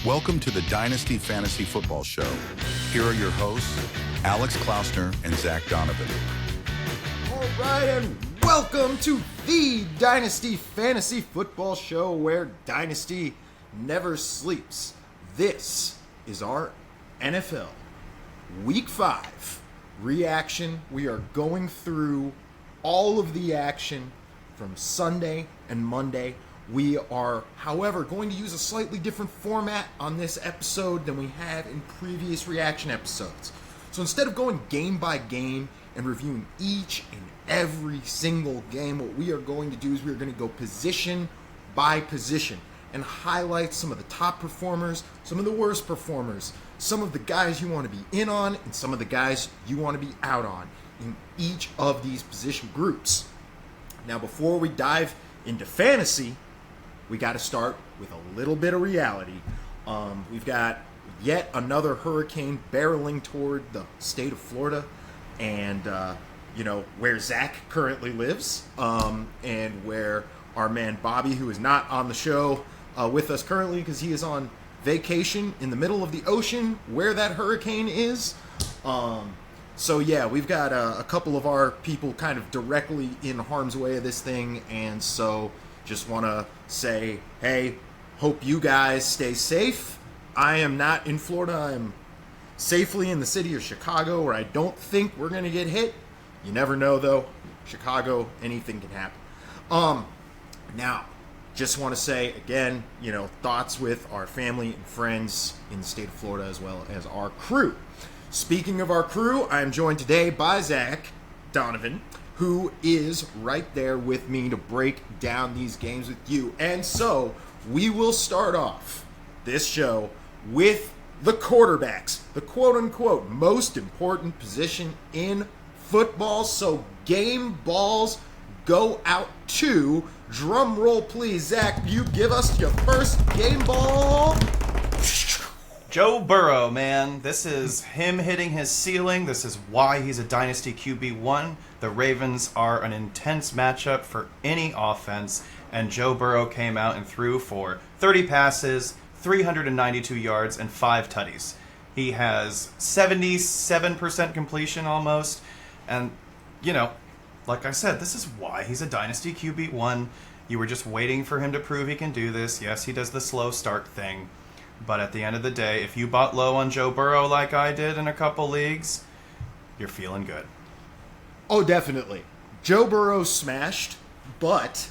Welcome to the Dynasty Fantasy Football Show. Here are your hosts, Alex Klausner and Zach Donovan. All right, and welcome to the Dynasty Fantasy Football Show, where Dynasty never sleeps. This is our NFL Week 5 reaction. We are going through all of the action from Sunday and Monday. We are, however, going to use a slightly different format on this episode than we have in previous reaction episodes. So instead of going game by game and reviewing each and every single game, what we are going to do is we are going to go position by position and highlight some of the top performers, some of the worst performers, some of the guys you want to be in on, and some of the guys you want to be out on in each of these position groups. Now, before we dive into fantasy, we got to start with a little bit of reality. We've got yet another hurricane barreling toward the state of Florida and, where Zach currently lives, and where our man Bobby, who is not on the show with us currently because he is on vacation in the middle of the ocean where that hurricane is. So yeah, we've got a couple of our people kind of directly in harm's way of this thing, and so just want to say, hey, hope you guys stay safe. I am not in Florida. I'm safely in the city of Chicago, where I don't think we're going to get hit. You never know, though. Chicago, anything can happen. Now, just want to say, again, thoughts with our family and friends in the state of Florida, as well as our crew. Speaking of our crew, I am joined today by Zach Donovan, who is right there with me to break down these games with you. And so we will start off this show with the quarterbacks, the quote-unquote most important position in football. So game balls go out to, drum roll please, Zach, you give us your first game ball. Joe Burrow, man. This is him hitting his ceiling. This is why he's a Dynasty QB1. The Ravens are an intense matchup for any offense, and Joe Burrow came out and threw for 30 passes, 392 yards, and 5 tutties. He has 77% completion almost, and, like I said, this is why he's a Dynasty QB1. You were just waiting for him to prove he can do this. Yes, he does the slow start thing. But at the end of the day, if you bought low on Joe Burrow like I did in a couple leagues, you're feeling good. Oh, definitely. Joe Burrow smashed, but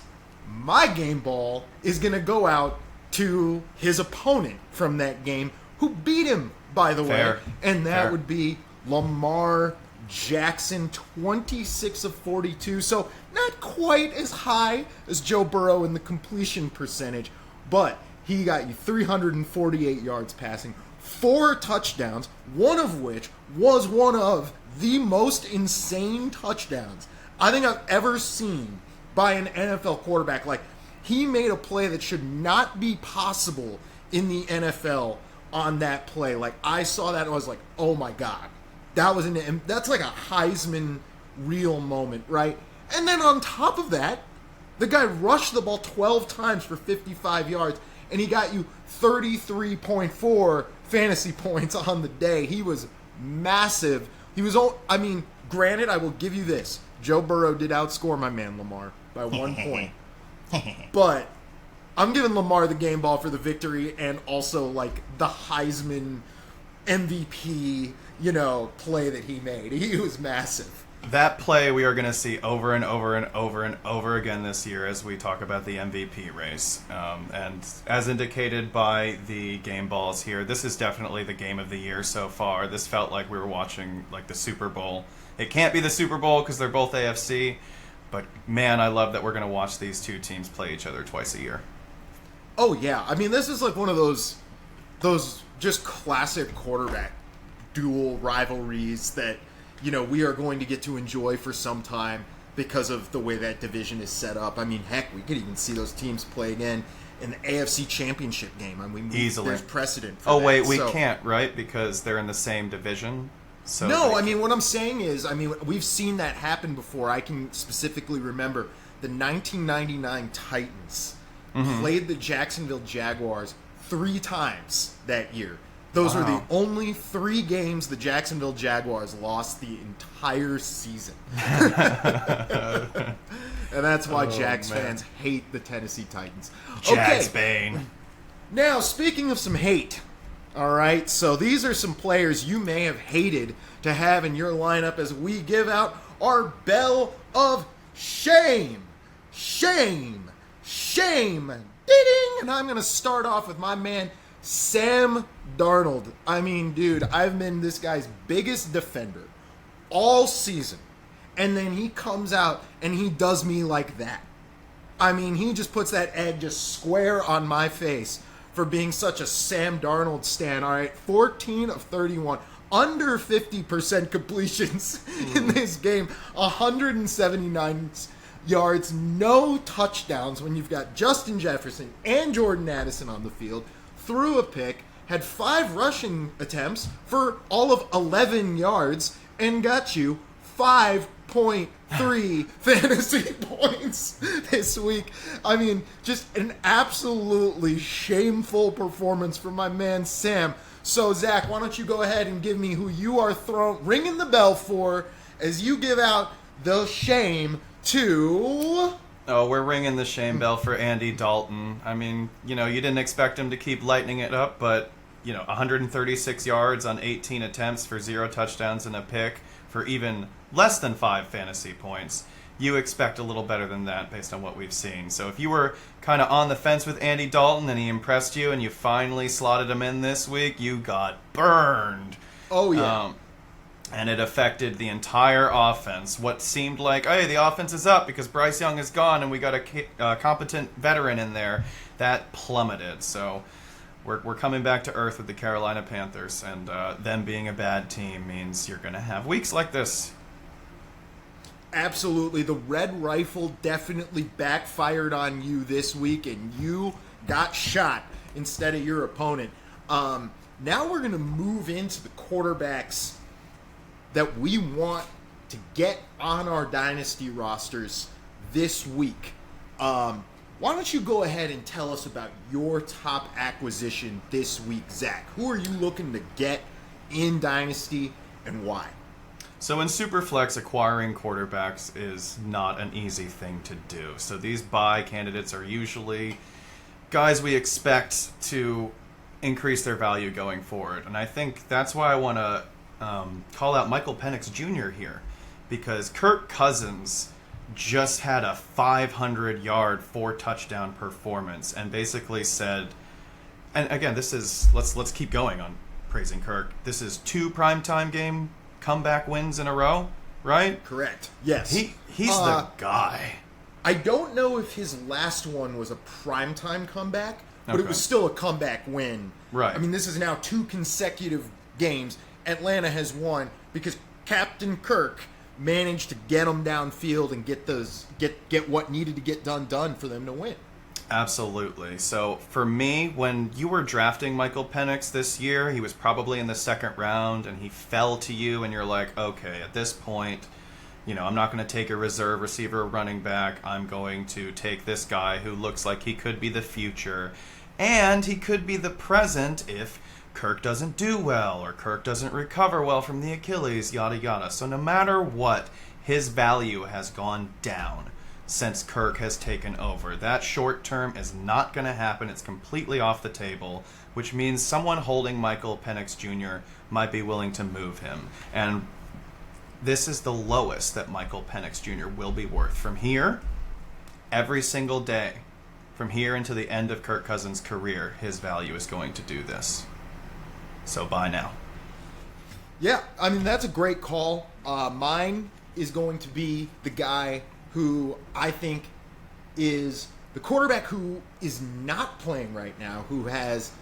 my game ball is going to go out to his opponent from that game, who beat him, by the way. And that would be Lamar Jackson, 26 of 42. So not quite as high as Joe Burrow in the completion percentage, but he got you 348 yards passing, 4 touchdowns, one of which was one of the most insane touchdowns I think I've ever seen by an NFL quarterback. Like, he made a play that should not be possible in the NFL on that play. Like, I saw that and I was like, oh my God. That's like a Heisman real moment, right? And then on top of that, the guy rushed the ball 12 times for 55 yards. And he got you 33.4 fantasy points on the day. He was massive. Granted, I will give you this. Joe Burrow did outscore my man Lamar by 1 point. But I'm giving Lamar the game ball for the victory, and also, like, the Heisman MVP, play that he made. He was massive. That play we are going to see over and over and over and over again this year as we talk about the MVP race. And as indicated by the game balls here, this is definitely the game of the year so far. This felt like we were watching like the Super Bowl. It can't be the Super Bowl because they're both AFC, but man, I love that we're going to watch these two teams play each other twice a year. Oh yeah, this is like one of those just classic quarterback dual rivalries that we are going to get to enjoy for some time because of the way that division is set up. Heck, we could even see those teams play again in the AFC Championship game. Easily. There's precedent for that. Oh, wait, we can't, right? Because they're in the same division? So no, what I'm saying is, we've seen that happen before. I can specifically remember the 1999 Titans played the Jacksonville Jaguars 3 times that year. Those are the only 3 games the Jacksonville Jaguars lost the entire season. And that's why Jags fans hate the Tennessee Titans. Jags Bane. Now, speaking of some hate, all right, so these are some players you may have hated to have in your lineup as we give out our bell of shame. Shame. Shame. Ding! And I'm going to start off with my man, Sam Darnold. I mean, dude, I've been this guy's biggest defender all season. And then he comes out and he does me like that. I mean, he just puts that egg just square on my face for being such a Sam Darnold stan. All right, 14 of 31, under 50% completions in this game, 179 yards, no touchdowns when you've got Justin Jefferson and Jordan Addison on the field, threw a pick, had 5 rushing attempts for all of 11 yards, and got you 5.3 fantasy points this week. I mean, just an absolutely shameful performance from my man Sam. So, Zach, why don't you go ahead and give me who you are ringing the bell for as you give out the shame to... Oh, we're ringing the shame bell for Andy Dalton. I mean, you didn't expect him to keep lightening it up, but, 136 yards on 18 attempts for 0 touchdowns and a pick for even less than 5 fantasy points. You expect a little better than that based on what we've seen. So if you were kind of on the fence with Andy Dalton and he impressed you and you finally slotted him in this week, you got burned. Oh, yeah. And it affected the entire offense. What seemed like, hey, the offense is up because Bryce Young is gone and we got a competent veteran in there, that plummeted. So we're coming back to earth with the Carolina Panthers, and them being a bad team means you're going to have weeks like this. Absolutely. The Red Rifle definitely backfired on you this week, and you got shot instead of your opponent. Now we're going to move into the quarterbacks that we want to get on our Dynasty rosters this week. Why don't you go ahead and tell us about your top acquisition this week, Zach? Who are you looking to get in Dynasty and why? So in Superflex, acquiring quarterbacks is not an easy thing to do. So these buy candidates are usually guys we expect to increase their value going forward. And I think that's why I want to call out Michael Penix Jr. here, because Kirk Cousins just had a 500-yard, 4-touchdown performance and basically said, and again, this is, let's keep going on praising Kirk. This is 2 primetime game comeback wins in a row, right? Correct. Yes. He's the guy. I don't know if his last one was a primetime comeback, but it was still a comeback win. Right. I mean, this is now 2 consecutive games Atlanta has won because Captain Kirk managed to get them downfield and get what needed to get done for them to win. Absolutely. So for me, when you were drafting Michael Penix this year, he was probably in the 2nd round and he fell to you and you're like, okay, at this point, I'm not going to take a reserve receiver or running back. I'm going to take this guy who looks like he could be the future, and he could be the present if Kirk doesn't do well or Kirk doesn't recover well from the Achilles, yada yada. So no matter what, his value has gone down since Kirk has taken over. That short term is not going to happen. It's completely off the table, which means someone holding Michael Penix Jr. might be willing to move him. And this is the lowest that Michael Penix Jr. will be worth. From here, every single day, from here into the end of Kirk Cousins' career, his value is going to do this. So buy now. Yeah, I mean, that's a great call. Mine is going to be the guy who I think is the quarterback who is not playing right now, who has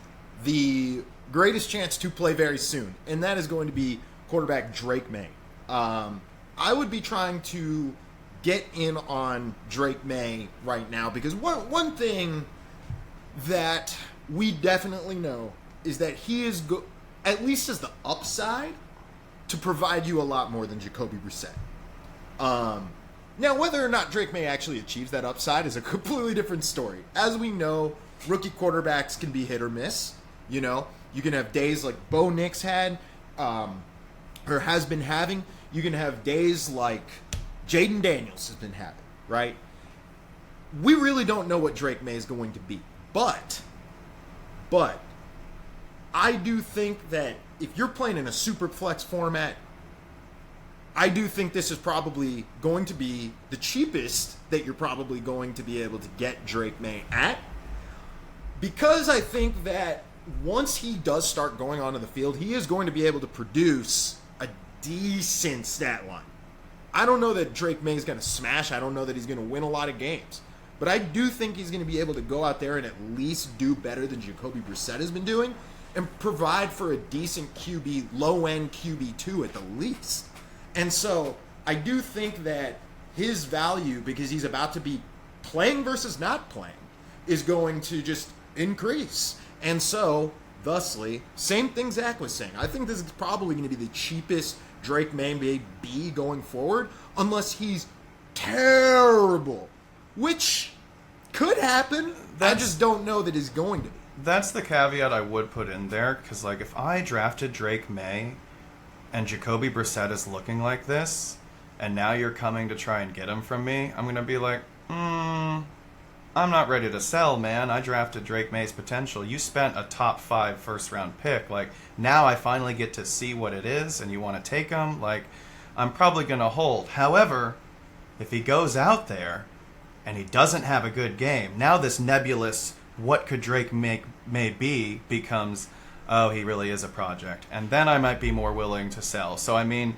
the greatest chance to play very soon, and that is going to be quarterback Drake Maye. I would be trying to get in on Drake Maye right now because one thing that we definitely know is that he is, at least as the upside, to provide you a lot more than Jacoby Brissett. Now, whether or not Drake Maye actually achieves that upside is a completely different story. As we know, rookie quarterbacks can be hit or miss. You know, you can have days like Bo Nix had, or has been having. You can have days like Jaden Daniels has been having, right? We really don't know what Drake Maye is going to be. But I do think that if you're playing in a super flex format, I do think this is probably going to be the cheapest that you're probably going to be able to get Drake Maye at. Because I think that once he does start going onto the field, he is going to be able to produce a decent stat line. I don't know that Drake Maye is going to smash. I don't know that he's going to win a lot of games. But I do think he's going to be able to go out there and at least do better than Jacoby Brissett has been doing and provide for a decent QB, low-end QB2 at the least. And so I do think that his value, because he's about to be playing versus not playing, is going to just increase. And so, thusly, same thing Zach was saying. I think this is probably going to be the cheapest Drake Maye may be going forward, unless he's terrible, which could happen. I just don't know that he's going to be. That's the caveat I would put in there, because like if I drafted Drake Maye and Jacoby Brissett is looking like this, and now you're coming to try and get him from me, I'm going to be like, I'm not ready to sell, man. I drafted Drake Maye's potential. You spent a top 5 first-round pick. Like, now I finally get to see what it is, and you want to take him? Like, I'm probably going to hold. However, if he goes out there and he doesn't have a good game, now this nebulous what could Drake Maye be becomes, oh, he really is a project. And then I might be more willing to sell. So, I mean,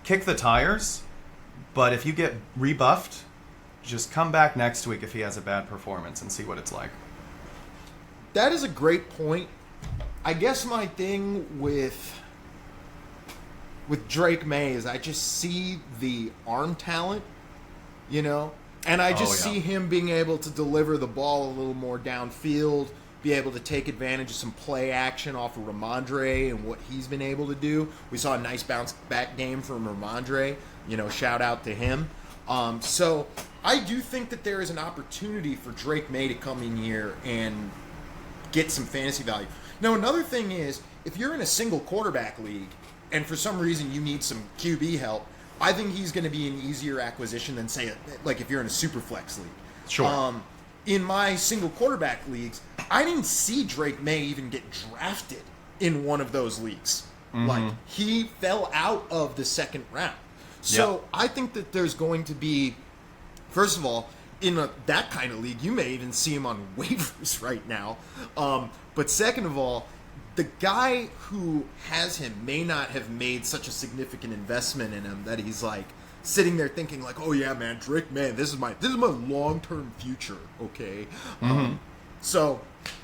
kick the tires, but if you get rebuffed, just come back next week if he has a bad performance and see what it's like. That is a great point. I guess my thing with Drake Maye is I just see the arm talent, you know? And I just see him being able to deliver the ball a little more downfield, be able to take advantage of some play action off of Ramondre and what he's been able to do. We saw a nice bounce back game from Ramondre. You know, shout out to him. So I do think that there is an opportunity for Drake Maye to come in here and get some fantasy value. Now, another thing is, if you're in a single quarterback league and for some reason you need some QB help, I think he's going to be an easier acquisition than, say, like if you're in a super flex league. Sure. In my single quarterback leagues, I didn't see Drake Maye even get drafted in one of those leagues. Mm-hmm. Like, he fell out of the second round. So I think that there's going to be, first of all, in that kind of league, you may even see him on waivers right now. But second of all, the guy who has him may not have made such a significant investment in him that he's like sitting there thinking like, oh yeah, man, Drake Maye, this is my long-term future, okay? So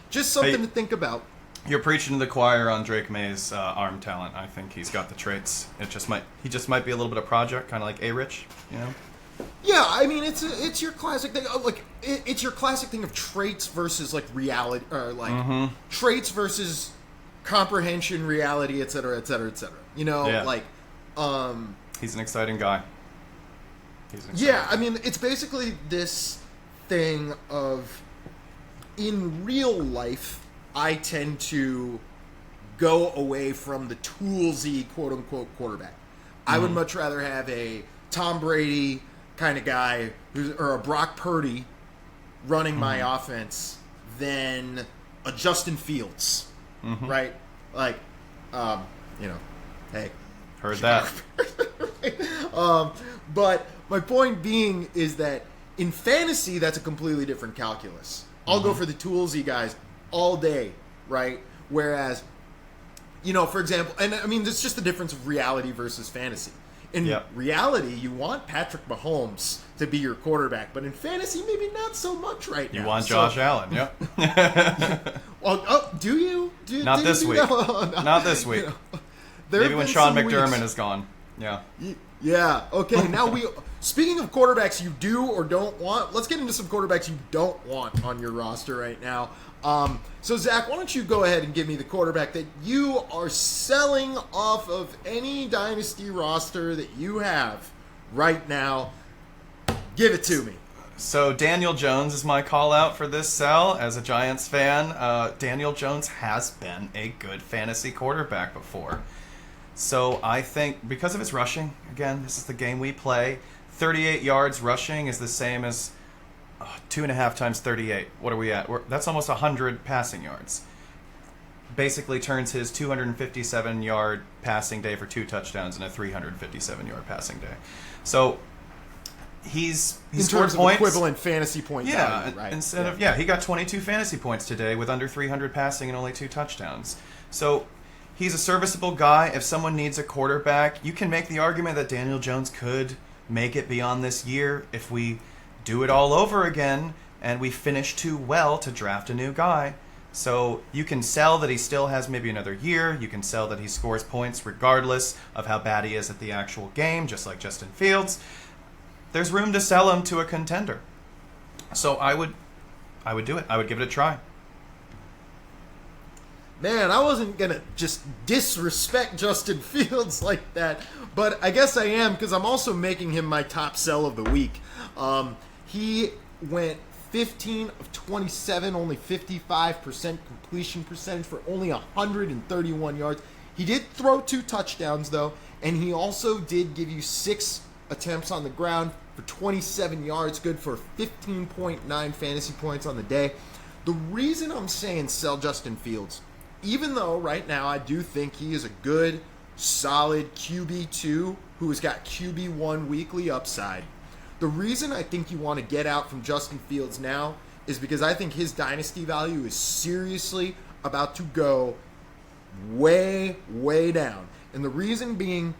just something to think about. You're preaching to the choir on Drake Maye's arm talent. I think he's got the traits. He just might be a little bit of project, kind of like A-Rich, you know? Yeah, I mean, it's your classic thing. Like, it's your classic thing of traits versus like reality, or like traits versus comprehension, reality, et cetera, et cetera, et cetera. You know, like, he's an exciting guy. I mean, it's basically this thing of, in real life, I tend to go away from the toolsy quote-unquote quarterback. I would much rather have a Tom Brady kind of guy, or a Brock Purdy running my offense than a Justin Fields, right? Like, you know, hey. Heard that. But my point being is that in fantasy, that's a completely different calculus. I'll go for the toolsy guys all day, right? Whereas, you know, for example, and I mean, it's just the difference of reality versus fantasy. In reality, you want Patrick Mahomes to be your quarterback, but in fantasy, maybe not so much right now. You want Josh Allen, Well, do you? Not this week. Not this week. You know, maybe when Sean McDermott is gone. Yeah. Yeah. Okay. Now speaking of quarterbacks you do or don't want, let's get into some quarterbacks you don't want on your roster right now. So Zach, why don't you go ahead and give me the quarterback that you are selling off of any Dynasty roster that you have right now? Give it to me. So Daniel Jones is my call out for this sell as a Giants fan. Daniel Jones has been a good fantasy quarterback before. So I think because of his rushing, again, this is the game we play, 38 yards rushing is the same as 2.5 times 38. What are we at? That's almost 100 passing yards. Basically turns his 257-yard passing day for 2 touchdowns in a 357-yard passing day. So he's in scored terms of points. Equivalent fantasy point value, right? He got 22 fantasy points today with under 300 passing and only 2 touchdowns. So he's a serviceable guy. If someone needs a quarterback, you can make the argument that Daniel Jones could make it beyond this year if we do it all over again and we finish too well to draft a new guy. So you can sell that he still has maybe another year. You can sell that he scores points regardless of how bad he is at the actual game, just like Justin Fields. There's room to sell him to a contender. So I would do it. I would give it a try. Man, I wasn't going to just disrespect Justin Fields like that, but I guess I am because I'm also making him my top sell of the week. He went 15 of 27, only 55% completion percentage for only 131 yards. He did throw 2 touchdowns, though, and he also did give you 6 attempts on the ground for 27 yards, good for 15.9 fantasy points on the day. The reason I'm saying sell Justin Fields, even though right now I do think he is a good, solid QB2 who has got QB1 weekly upside, the reason I think you want to get out from Justin Fields now is because I think his dynasty value is seriously about to go way, way down. And the reason being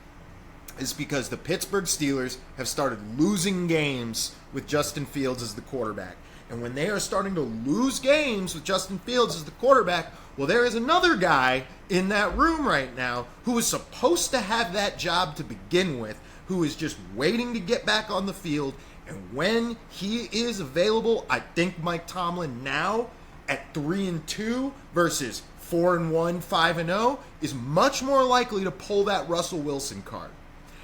is because the Pittsburgh Steelers have started losing games with Justin Fields as the quarterback. And when they are starting to lose games with Justin Fields as the quarterback, well, there is another guy in that room right now who is supposed to have that job to begin with, who is just waiting to get back on the field. And when he is available, I think Mike Tomlin now at 3-2 versus 4-1, 5-0 is much more likely to pull that Russell Wilson card.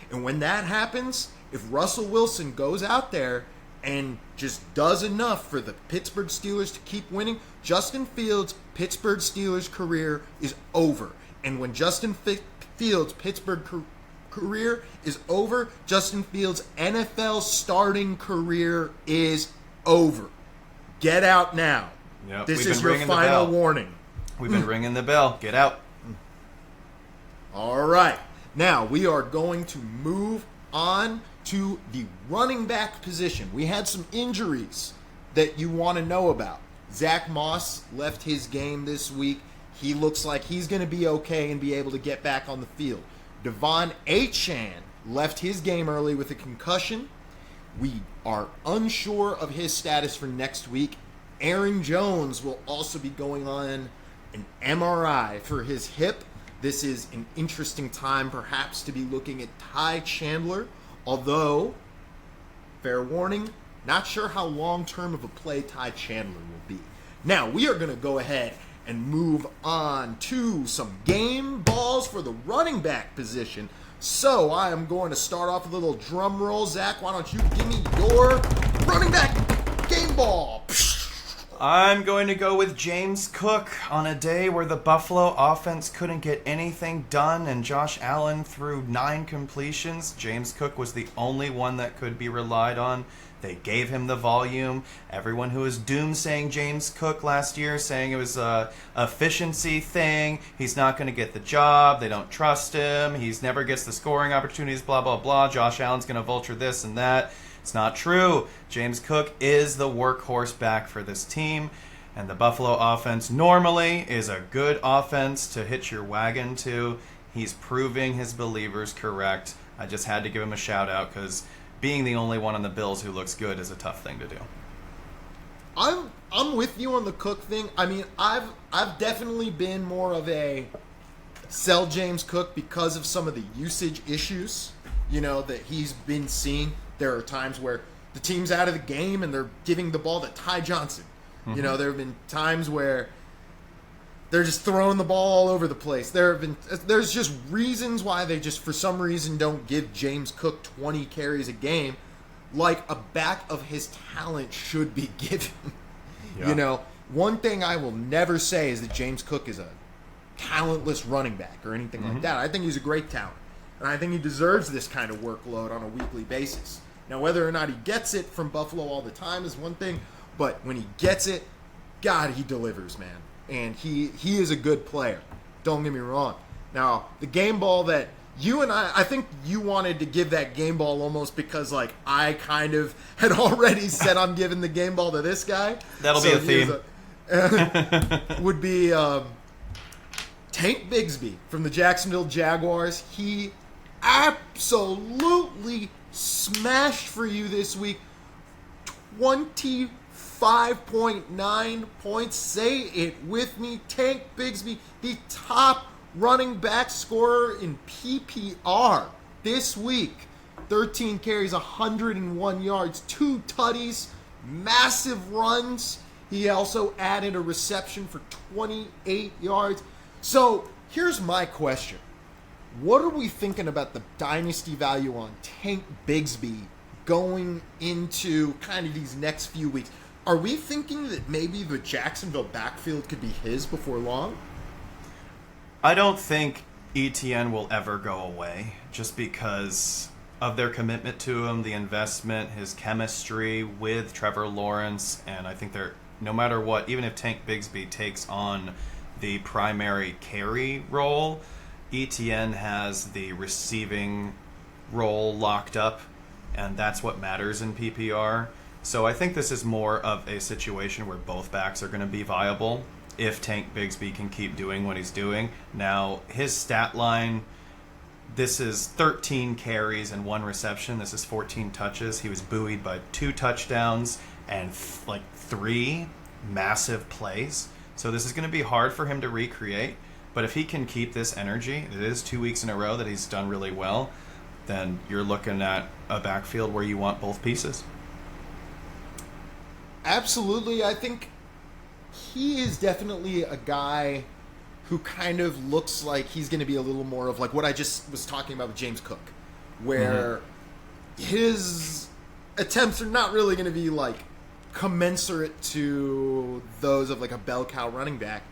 And when that happens, if Russell Wilson goes out there and just does enough for the Pittsburgh Steelers to keep winning, Justin Fields' Pittsburgh Steelers career is over. And when Justin Fields' Pittsburgh career is over, Justin Fields' NFL starting career is over. Get out now. Yep, this is your final warning. We've been ringing the bell. Get out. All right. Now we are going to move on to the running back position. We had some injuries that you want to know about. Zach Moss left his game this week. He looks like he's going to be okay and be able to get back on the field. Devon Achane left his game early with a concussion. We are unsure of his status for next week. Aaron Jones will also be going on an MRI for his hip. This is an interesting time perhaps to be looking at Ty Chandler, although, fair warning, not sure how long-term of a play Ty Chandler will be. Now, we are going to go ahead and move on to some game balls for the running back position. So I am going to start off with a little drum roll. Zach, why don't you give me your running back game ball? I'm going to go with James Cook on a day where the Buffalo offense couldn't get anything done and Josh Allen threw 9 completions. James Cook was the only one that could be relied on. They gave him the volume. Everyone who was doomsaying James Cook last year, saying it was a efficiency thing, he's not going to get the job, they don't trust him, he never gets the scoring opportunities, blah, blah, blah, Josh Allen's going to vulture this and that. It's not true. James Cook is the workhorse back for this team, and the Buffalo offense normally is a good offense to hitch your wagon to. He's proving his believers correct. I just had to give him a shout out because being the only one on the Bills who looks good is a tough thing to do. I'm with you on the Cook thing. I mean, I've definitely been more of a sell James Cook because of some of the usage issues, that he's been seeing. There are times where the team's out of the game and they're giving the ball to Ty Johnson. Mm-hmm. There have been times where they're just throwing the ball all over the place. There's just reasons why they just, for some reason, don't give James Cook 20 carries a game. like a back of his talent should be given. Yeah. You know, one thing I will never say is that James Cook is a talentless running back or anything like that. I think he's a great talent. And I think he deserves this kind of workload on a weekly basis. Now, whether or not he gets it from Buffalo all the time is one thing, but when he gets it, God, he delivers, man. And he is a good player. Don't get me wrong. Now, the game ball that you and I think you wanted to give that game ball almost because, like, I kind of had already said I'm giving the game ball to this guy. That'll be a theme. Would be Tank Bigsby from the Jacksonville Jaguars. He absolutely smashed for you this week. 25.9 points. Say it with me. Tank Bigsby, the top running back scorer in PPR this week. 13 carries, 101 yards, 2 tutties, massive runs. He also added a reception for 28 yards. So here's my question. What are we thinking about the dynasty value on Tank Bigsby going into kind of these next few weeks? Are we thinking that maybe the Jacksonville backfield could be his before long? I don't think ETN will ever go away just because of their commitment to him, the investment, his chemistry with Trevor Lawrence, and I think they're, no matter what, even if Tank Bigsby takes on the primary carry role, ETN has the receiving role locked up, and that's what matters in PPR. So I think this is more of a situation where both backs are going to be viable if Tank Bigsby can keep doing what he's doing. Now, his stat line, this is 13 carries and 1 reception. This is 14 touches. He was buoyed by 2 touchdowns and 3 massive plays. So this is going to be hard for him to recreate. But if he can keep this energy, it is 2 weeks in a row that he's done really well, then you're looking at a backfield where you want both pieces. Absolutely. I think he is definitely a guy who kind of looks like he's going to be a little more of like what I just was talking about with James Cook, where his attempts are not really going to be like commensurate to those of like a bell cow running back.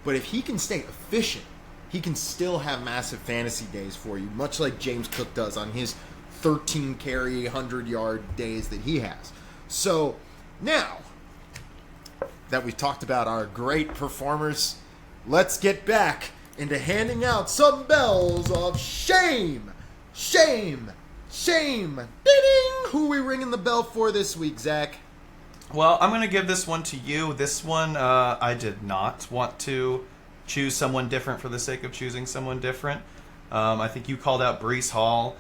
But if he can stay efficient, he can still have massive fantasy days for you, much like James Cook does on his 13 carry, 100-yard days that he has. So now that we've talked about our great performers, let's get back into handing out some bells of shame. Shame. Shame. Ding! Who are we ringing the bell for this week, Zach? Well, I'm going to give this one to you. This one, I did not want to choose someone different for the sake of choosing someone different. I think you called out Breece Hall.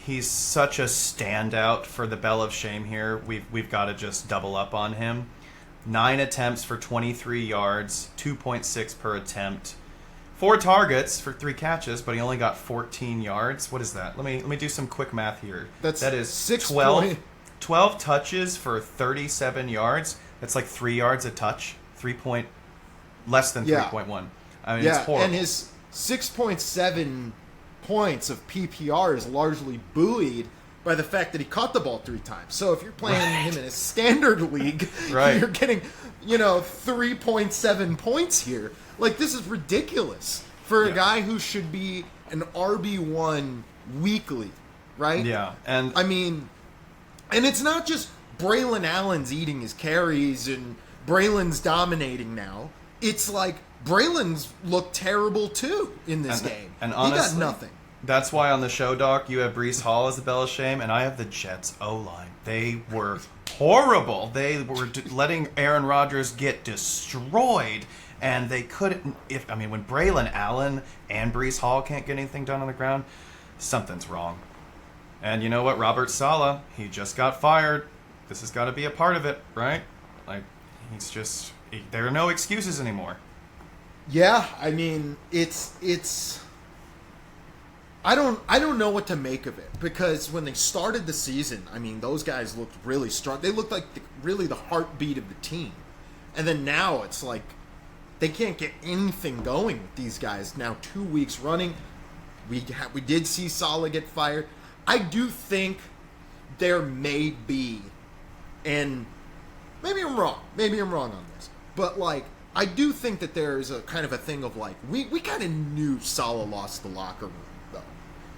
He's such a standout for the bell of shame here. We've got to just double up on him. 9 attempts for 23 yards, 2.6 per attempt. 4 targets for 3 catches, but he only got 14 yards. What is that? Let me do some quick math here. That is 12 touches for 37 yards. That's like 3 yards a touch. Less than 3.1. I mean, it's horrible. And his 6.7 points of PPR is largely buoyed by the fact that he caught the ball 3 times. So if you're playing him in a standard league, you're getting, 3.7 points here. Like, this is ridiculous for a guy who should be an RB1 weekly, right? Yeah. And I mean, and it's not just Braylon Allen's eating his carries and Braylon's dominating now. It's like Braylon's looked terrible too in this game. And honestly, he got nothing. That's why on the show, Doc, you have Breece Hall as the bell of shame, and I have the Jets O-line. They were horrible. They were letting Aaron Rodgers get destroyed, and they couldn't. When Braylon Allen and Breece Hall can't get anything done on the ground, something's wrong. And you know what? Robert Saleh, he just got fired. This has got to be a part of it, right? Like, there are no excuses anymore. Yeah, I mean, it's. I don't know what to make of it, because when they started the season, I mean, those guys looked really strong. They looked like really the heartbeat of the team. And then now it's like they can't get anything going with these guys. Now 2 weeks running, we did see Saleh get fired. I do think there may be, and maybe I'm wrong on this, but like, I do think that there's a kind of a thing of like, we kind of knew Salah lost the locker room, though.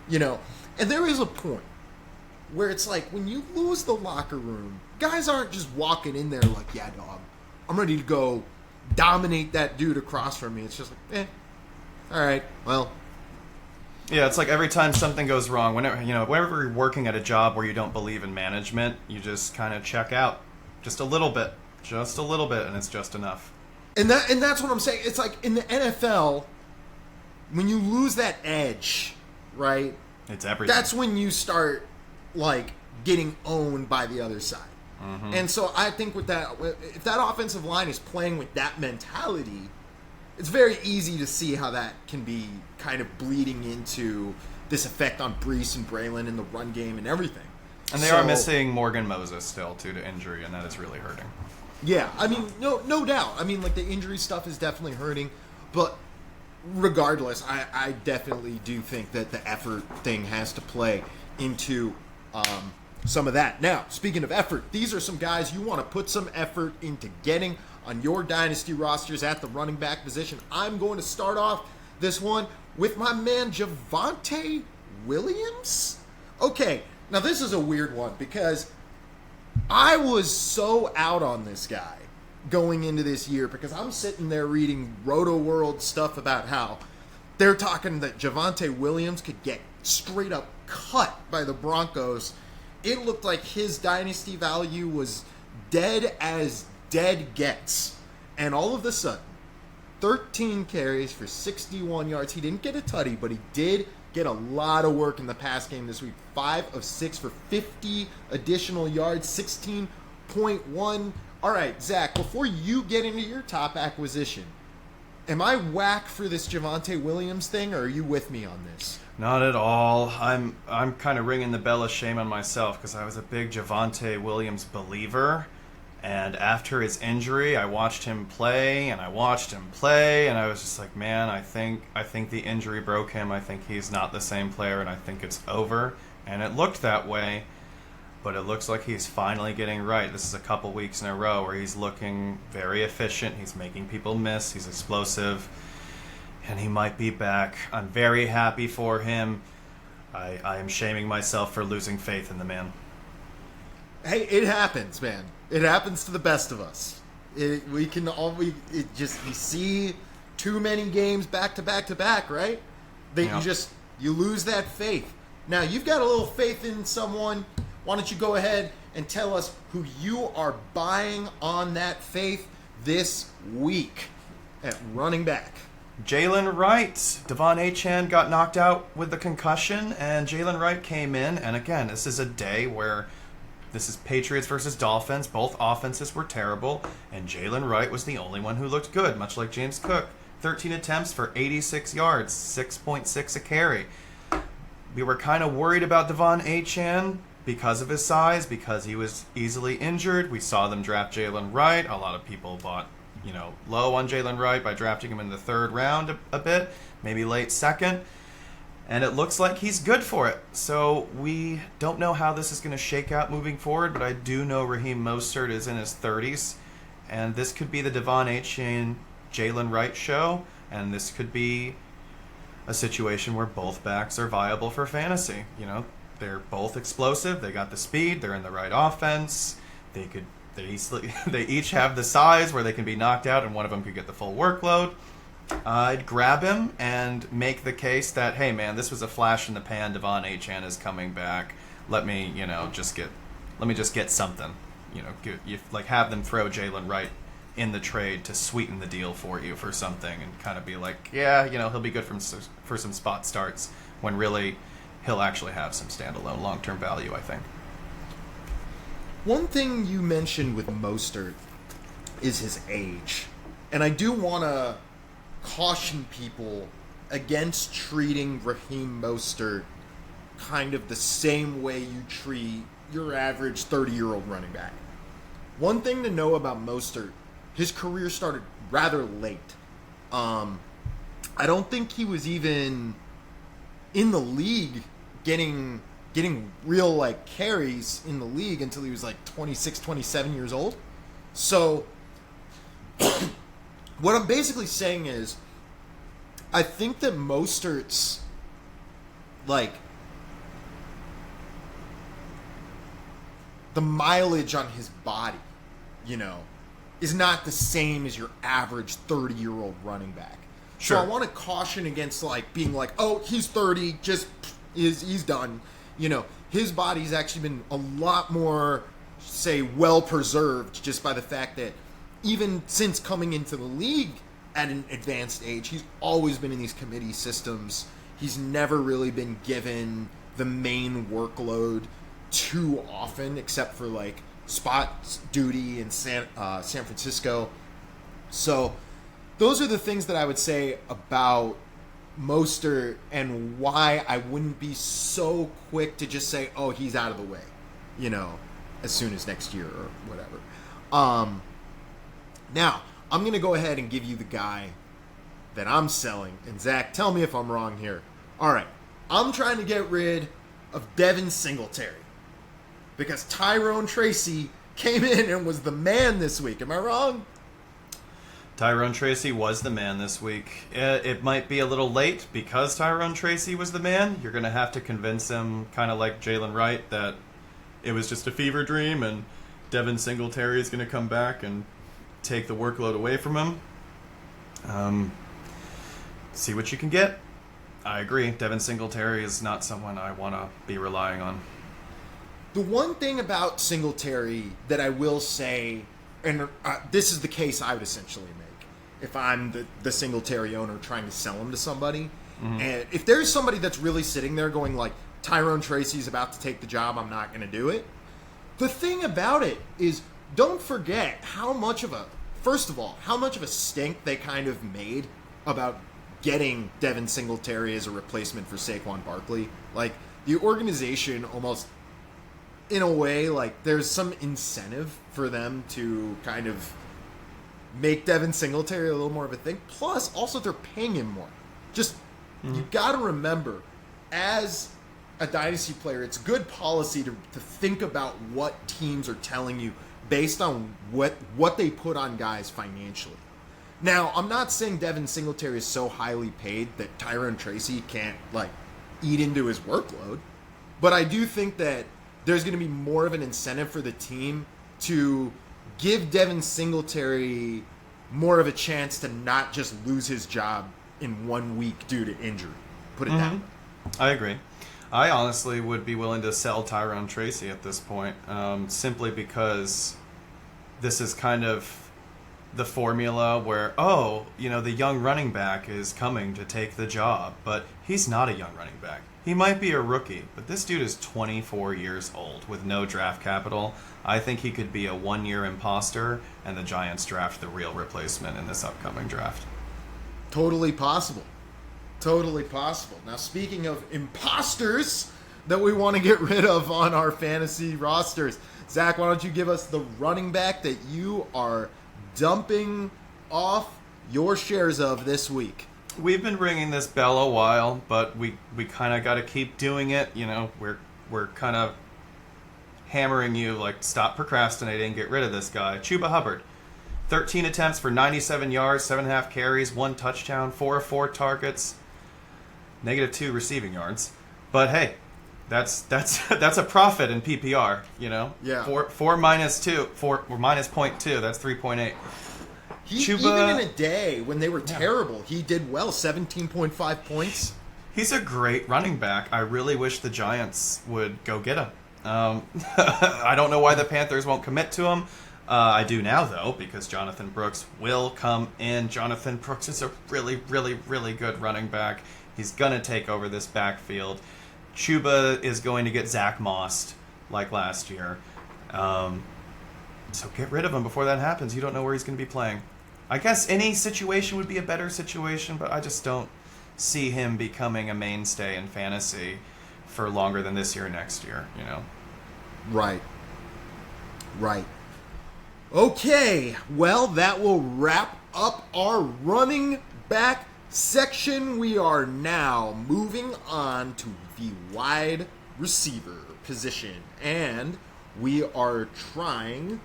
You know? And there is a point where it's like, when you lose the locker room, guys aren't just walking in there like, yeah, dog, I'm ready to go dominate that dude across from me. It's just like, all right, well. Yeah, it's like every time something goes wrong, whenever you're working at a job where you don't believe in management, you just kind of check out just a little bit, and it's just enough. And that's what I'm saying. It's like in the NFL, when you lose that edge, right? It's everything. That's when you start like getting owned by the other side. Mm-hmm. And so I think with that, if that offensive line is playing with that mentality, it's very easy to see how that can be kind of bleeding into this effect on Breece and Braylon in the run game and everything. And they are missing Morgan Moses still due to injury, and that is really hurting. Yeah, I mean, no doubt. I mean, like, the injury stuff is definitely hurting, but regardless, I definitely do think that the effort thing has to play into some of that. Now, speaking of effort, these are some guys you want to put some effort into getting on your dynasty rosters at the running back position. I'm going to start off this one with my man Javonte Williams. Okay, now this is a weird one because I was so out on this guy going into this year because I'm sitting there reading Roto World stuff about how they're talking that Javonte Williams could get straight up cut by the Broncos. It looked like his dynasty value was dead as dead gets. And all of a sudden, 13 carries for 61 yards. He didn't get a tutty, but he did get a lot of work in the pass game this week. 5 of 6 for 50 additional yards, 16.1. All right, Zach, before you get into your top acquisition, am I whack for this Javonte Williams thing, or are you with me on this? Not at all. I'm kind of ringing the bell of shame on myself because I was a big Javonte Williams believer. And after his injury, I watched him play, and I was just like, man, I think the injury broke him. I think he's not the same player, and I think it's over. And it looked that way, but it looks like he's finally getting right. This is a couple weeks in a row where he's looking very efficient. He's making people miss. He's explosive, and he might be back. I'm very happy for him. I am shaming myself for losing faith in the man. Hey, it happens, man. It happens to the best of us. We see too many games back to back to back, right? You lose that faith. Now, you've got a little faith in someone. Why don't you go ahead and tell us who you are buying on that faith this week at running back? Jalen Wright. Devon Achane got knocked out with the concussion, and Jalen Wright came in. And again, this is a day where this is Patriots versus Dolphins. Both offenses were terrible, and Jalen Wright was the only one who looked good, much like James Cook. 13 attempts for 86 yards, 6.6 a carry. We were kind of worried about Devon Achane because of his size, because he was easily injured. We saw them draft Jalen Wright. A lot of people bought, low on Jalen Wright by drafting him in the third round a bit, maybe late second. And it looks like he's good for it. So we don't know how this is going to shake out moving forward, but I do know Raheem Mostert is in his 30s. And this could be the Devon Achane, Jalen Wright show. And this could be a situation where both backs are viable for fantasy. They're both explosive. They got the speed. They're in the right offense. They each have the size where they can be knocked out, and one of them could get the full workload. I'd grab him and make the case that, hey man, this was a flash in the pan. Devon Achane is coming back. Let me just get something. Have them throw Jalen Wright in the trade to sweeten the deal for you for something, and kind of be like, yeah, he'll be good for some spot starts when really he'll actually have some standalone long-term value, I think. One thing you mentioned with Mostert is his age, and I do want to caution people against treating Raheem Mostert kind of the same way you treat your average 30-year-old running back. One thing to know about Mostert, his career started rather late. I don't think he was even in the league getting getting real, like, carries in the league until he was, like, 26, 27 years old. So, what I'm basically saying is, I think that Mostert's, like, the mileage on his body, you know, is not the same as your average 30-year-old running back. Sure. So I want to caution against, like, being like, oh, he's 30, just he's done. You know, his body's actually been a lot more, say, well-preserved just by the fact that even since coming into the league at an advanced age, he's always been in these committee systems. He's never really been given the main workload too often, except for, like, spot duty in San Francisco. So those are the things that I would say about Mostert and why I wouldn't be so quick to just say, oh, he's out of the way, you know, as soon as next year or whatever. Now, I'm going to go ahead and give you the guy that I'm selling. And Zach, tell me if I'm wrong here. All right. I'm trying to get rid of Devin Singletary because Tyrone Tracy came in and was the man this week. Am I wrong? Tyrone Tracy was the man this week. It might be a little late because Tyrone Tracy was the man. You're going to have to convince him, kind of like Jalen Wright, that it was just a fever dream and Devin Singletary is going to come back and take the workload away from him. See what you can get. I agree. Devin Singletary is not someone I want to be relying on. The one thing about Singletary that I will say, and this is the case I would essentially make if I'm the Singletary owner trying to sell him to somebody. Mm-hmm. And if there's somebody that's really sitting there going like, Tyrone Tracy's about to take the job, I'm not going to do it. The thing about it is, don't forget how much of a stink they kind of made about getting Devin Singletary as a replacement for Saquon Barkley. Like, the organization almost, in a way, like, there's some incentive for them to kind of make Devin Singletary a little more of a thing. Plus, also, they're paying him more. Just, you got to remember, as a Dynasty player, it's good policy to think about what teams are telling you based on what they put on guys financially. Now, I'm not saying Devin Singletary is so highly paid that Tyrone Tracy can't, like, eat into his workload. But I do think that there's going to be more of an incentive for the team to give Devin Singletary more of a chance to not just lose his job in 1 week due to injury. Put it that way. I agree. I honestly would be willing to sell Tyrone Tracy at this point, simply because this is kind of the formula where, the young running back is coming to take the job, but he's not a young running back. He might be a rookie, but this dude is 24 years old with no draft capital. I think he could be a one-year imposter, and the Giants draft the real replacement in this upcoming draft. Totally possible. Totally possible. Now, speaking of imposters that we want to get rid of on our fantasy rosters, Zach, why don't you give us the running back that you are dumping off your shares of this week? We've been ringing this bell a while, but we kind of got to keep doing it. You know, we're kind of hammering you, like, stop procrastinating, get rid of this guy. Chuba Hubbard, 13 attempts for 97 yards, 7.5 carries, 1 touchdown, 4 of 4 targets, -2 receiving yards. But hey, that's a profit in PPR, you know? Yeah. 4 minus 2, 4 or minus 0.2, that's 3.8. Even in a day when they were terrible, he did well, 17.5 points. He's a great running back. I really wish the Giants would go get him. I don't know why the Panthers won't commit to him. I do now, though, because Jonathan Brooks will come in. Jonathan Brooks is a really, really, really good running back. He's going to take over this backfield. Chuba is going to get Zach Mossed like last year. So get rid of him before that happens. You don't know where he's going to be playing. I guess any situation would be a better situation, but I just don't see him becoming a mainstay in fantasy for longer than this year or next year, you know? Right. Okay, well, that will wrap up our running back section. We are now moving on to the wide receiver position. And we are trying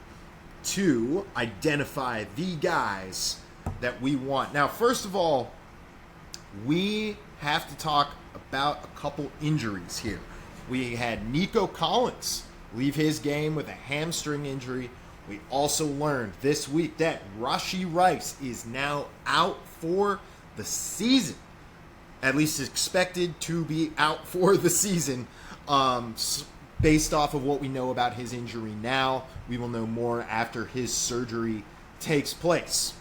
to identify the guys that we want. Now, first of all, we have to talk about a couple injuries here. We had Nico Collins leave his game with a hamstring injury. We also learned this week that Rashee Rice is now out for the season. At least expected to be out for the season. Based off of what we know about his injury now, we will know more after his surgery takes place.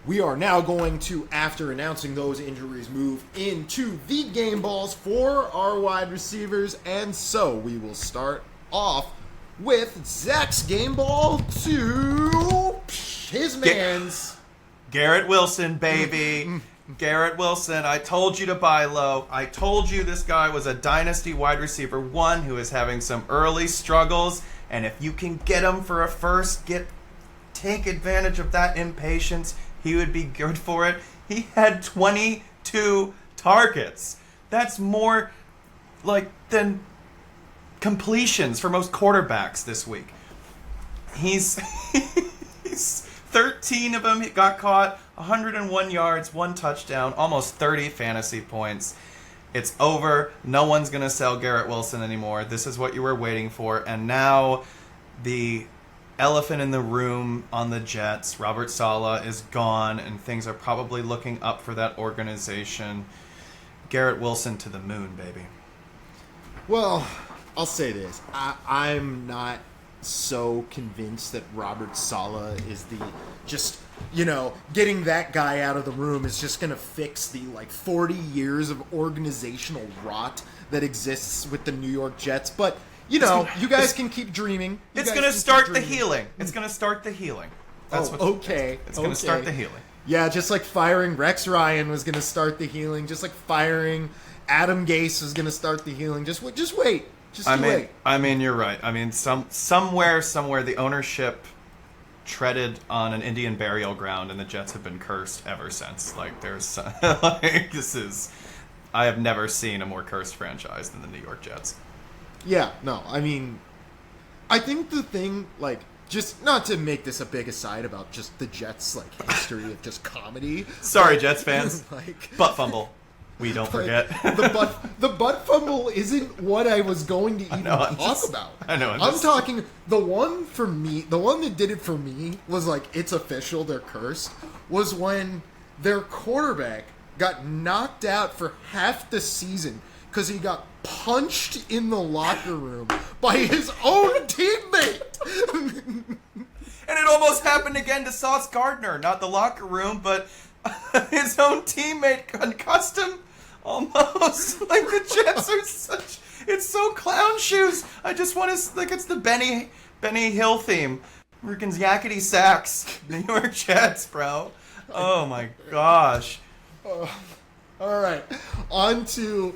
We are now going to, after announcing those injuries, move into the game balls for our wide receivers. And so we will start off with Zach's game ball to his man's Garrett Wilson, baby. Garrett Wilson, I told you to buy low. I told you this guy was a dynasty wide receiver one who is having some early struggles. And if you can get him for a first, take advantage of that impatience. He would be good for it. He had 22 targets. That's more than completions for most quarterbacks this week. He's 13 of them got caught, 101 yards, 1 touchdown, almost 30 fantasy points. It's over. No one's going to sell Garrett Wilson anymore. This is what you were waiting for. And now the elephant in the room on the Jets, Robert Saleh, is gone, and things are probably looking up for that organization. Garrett Wilson to the moon, baby. Well, I'll say this. I'm not so convinced that Robert Saleh is getting that guy out of the room is just going to fix the 40 years of organizational rot that exists with the New York Jets. But, you guys can keep dreaming. It's going to start the healing. It's going to start the healing. That's okay. It's going to start the healing. Yeah, just like firing Rex Ryan was going to start the healing. Just like firing Adam Gase was going to start the healing. Just wait. Wait. I mean, you're right. I mean, somewhere, the ownership treaded on an Indian burial ground, and the Jets have been cursed ever since. I have never seen a more cursed franchise than the New York Jets. Yeah, no, I mean, I think the thing, just not to make this a big aside about just the Jets, history of just comedy. Sorry, Jets fans. Butt fumble. We don't forget. The butt fumble isn't what I was going to even talk about. I know. I'm talking, the one that did it for me was it's official, they're cursed, was when their quarterback got knocked out for half the season because he got punched in the locker room by his own teammate. And it almost happened again to Sauce Gardner. Not the locker room, but his own teammate concussed him. Almost. The Jets are it's so clown shoes. I just want to, it's the Benny Hill theme. Freaking yakety sax. New York Jets, bro. Oh my gosh. All right. On to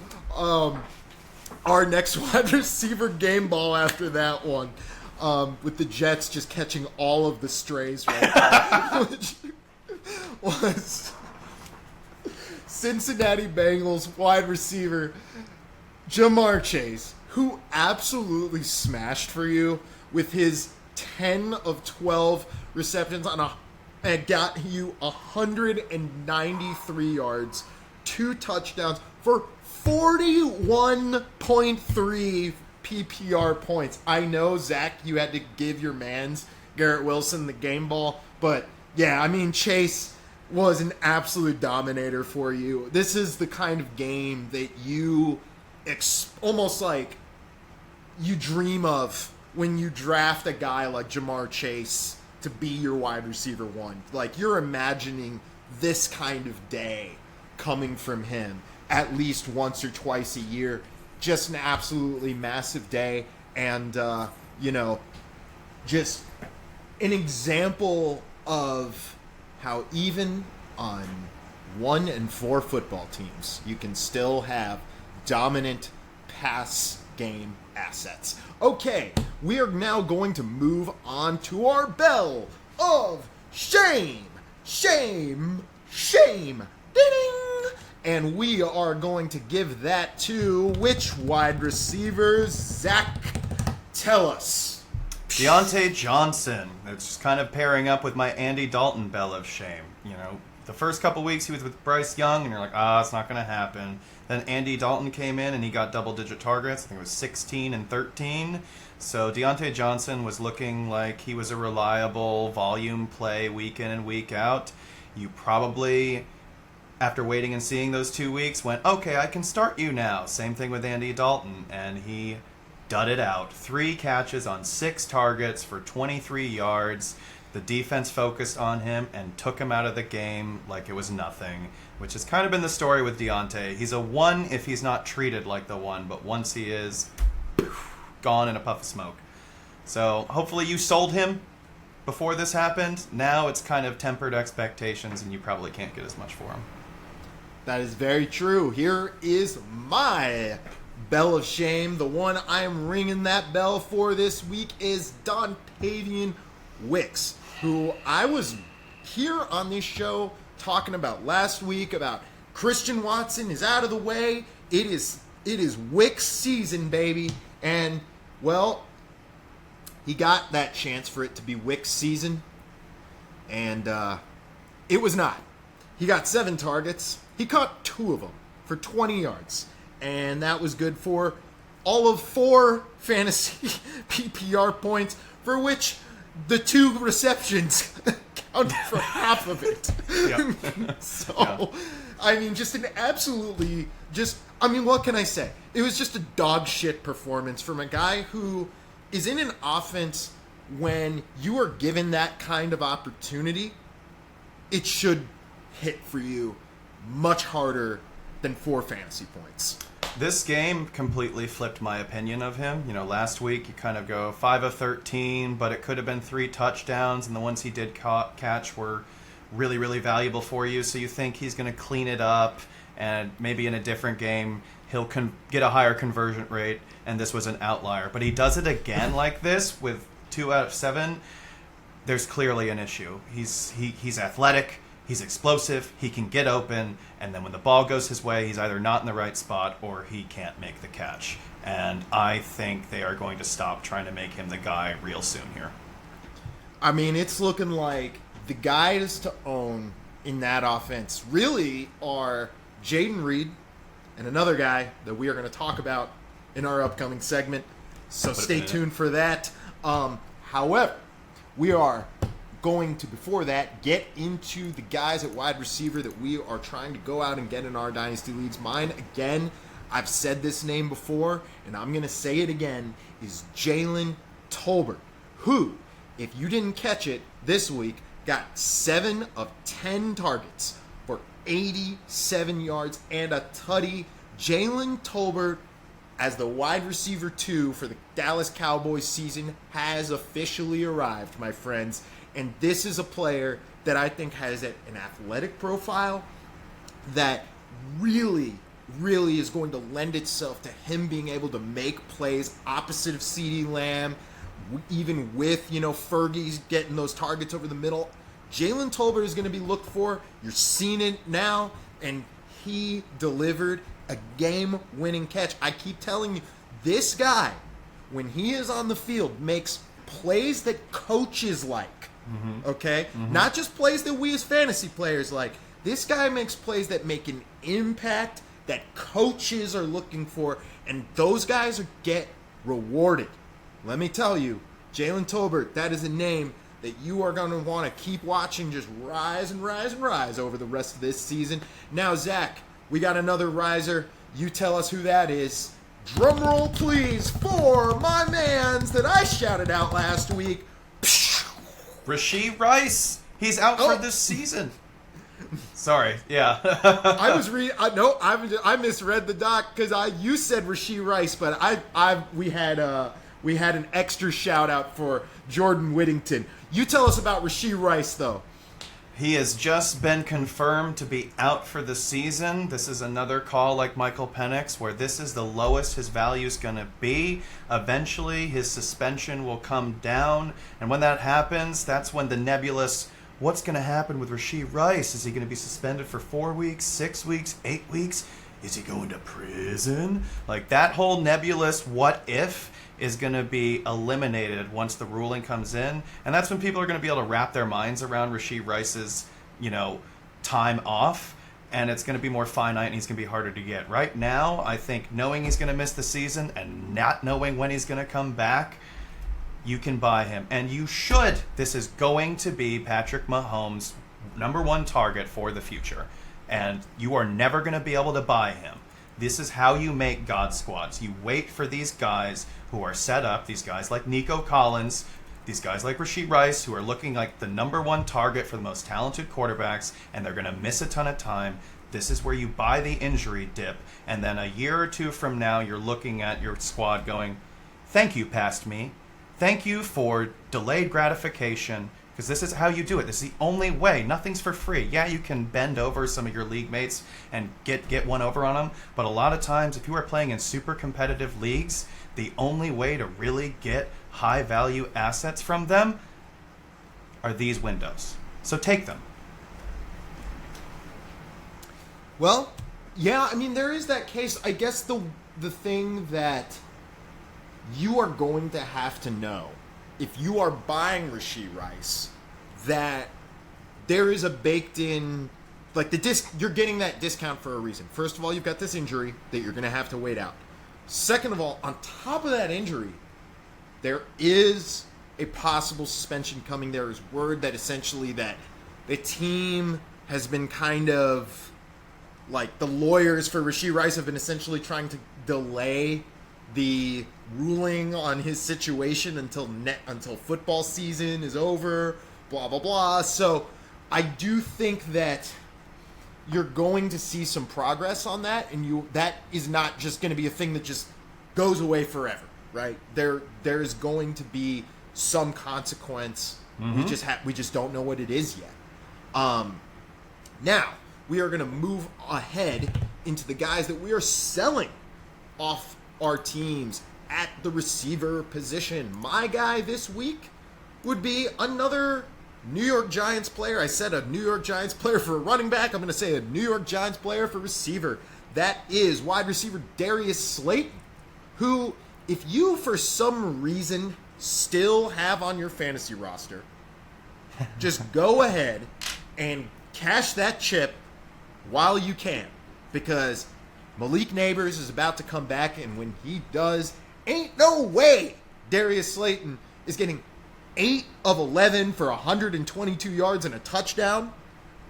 our next wide receiver game ball after that one. With the Jets just catching all of the strays right now, which was Cincinnati Bengals wide receiver Jamar Chase, who absolutely smashed for you with his 10 of 12 receptions and got you 193 yards, 2 touchdowns for 41.3 PPR points. I know, Zach, you had to give your mans Garrett Wilson the game ball, but yeah, I mean, Chase was an absolute dominator for you. This is the kind of game that you almost you dream of when you draft a guy like Jamar Chase to be your wide receiver one. You're imagining this kind of day coming from him at least once or twice a year. Just an absolutely massive day. And, just an example of how even on 1 and 4 football teams, you can still have dominant pass game assets. Okay, we are now going to move on to our bell of shame. Shame. Shame. Ding! And we are going to give that to which wide receivers? Zach, tell us. Diontae Johnson. It's just kind of pairing up with my Andy Dalton bell of shame. The first couple weeks he was with Bryce Young, and you're like, it's not going to happen. Then Andy Dalton came in, and he got double-digit targets. I think it was 16 and 13. So Diontae Johnson was looking like he was a reliable volume play week in and week out. You probably, after waiting and seeing those 2 weeks, went, okay, I can start you now. Same thing with Andy Dalton, and he dudded out. 3 catches on 6 targets for 23 yards. The defense focused on him and took him out of the game like it was nothing, which has kind of been the story with Diontae. He's a 1 if he's not treated like the 1, but once he is, gone in a puff of smoke. So hopefully you sold him before this happened. Now it's kind of tempered expectations, and you probably can't get as much for him. That is very true. Here is my bell of shame. The one I am ringing that bell for this week is Dontavian Wicks, who I was here on this show talking about last week about Christian Watson is out of the way. It is Wicks season, baby. And, well, he got that chance for it to be Wicks season, and it was not. He got 7 targets. He caught 2 of them for 20 yards, and that was good for all of 4 fantasy PPR points, for which the 2 receptions counted for half of it. Yep. So, I mean, just an absolutely what can I say? It was just a dog shit performance from a guy who is in an offense when you are given that kind of opportunity, it should hit for you much harder than 4 fantasy points. This game completely flipped my opinion of him. Last week you kind of go 5 of 13, but it could have been 3 touchdowns, and the ones he did catch were really, really valuable for you. So you think he's going to clean it up, and maybe in a different game he'll get a higher conversion rate, and this was an outlier. But he does it again like this with 2 out of 7. There's clearly an issue. He's athletic. He's explosive, he can get open, and then when the ball goes his way, he's either not in the right spot or he can't make the catch. And I think they are going to stop trying to make him the guy real soon here. I mean, it's looking like the guys to own in that offense really are Jaden Reed and another guy that we are going to talk about in our upcoming segment. So stay tuned for that. However, we are going to, before that, get into the guys at wide receiver that we are trying to go out and get in our Dynasty leagues. Mine, again, I've said this name before, and I'm going to say it again, is Jalen Tolbert, who, if you didn't catch it this week, got 7 of 10 targets for 87 yards and a tutty. Jalen Tolbert, as the wide receiver 2 for the Dallas Cowboys season, has officially arrived, my friends. And this is a player that I think has an athletic profile that really, really is going to lend itself to him being able to make plays opposite of CeeDee Lamb, even with, Fergie's getting those targets over the middle. Jalen Tolbert is going to be looked for. You're seeing it now, and he delivered a game-winning catch. I keep telling you, this guy, when he is on the field, makes plays that coaches like. Mm-hmm. Okay? Mm-hmm. Not just plays that we as fantasy players like. This guy makes plays that make an impact that coaches are looking for, and those guys get rewarded. Let me tell you, Jalen Tolbert, that is a name that you are going to want to keep watching just rise and rise and rise over the rest of this season. Now, Zach, we got another riser. You tell us who that is. Drum roll, please, for my mans that I shouted out last week. Rashee Rice. He's out for this season. Sorry. Yeah. I was reading. No, I misread the doc because you said Rashee Rice, but we had an extra shout out for Jordan Whittington. You tell us about Rashee Rice though. He has just been confirmed to be out for the season. This is another call like Michael Penix, where this is the lowest his value is going to be. Eventually, his suspension will come down. And when that happens, that's when the nebulous what's going to happen with Rashee Rice? Is he going to be suspended for 4 weeks, 6 weeks, 8 weeks? Is he going to prison? Like, that whole nebulous what if is going to be eliminated once the ruling comes in. And that's when people are going to be able to wrap their minds around Rashee Rice's, time off. And it's going to be more finite and he's going to be harder to get. Right now, I think knowing he's going to miss the season and not knowing when he's going to come back, you can buy him. And you should. This is going to be Patrick Mahomes' #1 target for the future. And you are never going to be able to buy him. This is how you make God squads. You wait for these guys who are set up, these guys like Nico Collins, these guys like Rashee Rice, who are looking like the #1 target for the most talented quarterbacks, and they're going to miss a ton of time. This is where you buy the injury dip. And then a year or two from now, you're looking at your squad going, thank you, past me. Thank you for delayed gratification, because this is how you do it. This is the only way. Nothing's for free. Yeah, you can bend over some of your league mates and get one over on them, but a lot of times, if you are playing in super competitive leagues, the only way to really get high-value assets from them are these windows. So take them. Well, yeah, I mean, there is that case. I guess the thing that you are going to have to know, if you are buying Rashee Rice, that there is a baked-in, like, you're getting that discount for a reason. First of all, you've got this injury that you're going to have to wait out. Second of all, on top of that injury, there is a possible suspension coming. There is word that essentially that the team has been kind of, like, the lawyers for Rashee Rice have been essentially trying to delay the ruling on his situation until football season is over, blah, blah, blah. So I do think that you're going to see some progress on that, and that is not just going to be a thing that just goes away forever, right? There is going to be some consequence. Mm-hmm. We just don't know what it is yet. Now we are going to move ahead into the guys that we are selling off our teams at the receiver position. My guy this week would be another New York Giants player. I said a New York Giants player for a running back. I'm going to say a New York Giants player for receiver. That is wide receiver Darius Slayton, who, if you for some reason still have on your fantasy roster, just go ahead and cash that chip while you can, because Malik Neighbors is about to come back, and when he does, ain't no way Darius Slayton is getting 8 of 11 for 122 yards and a touchdown.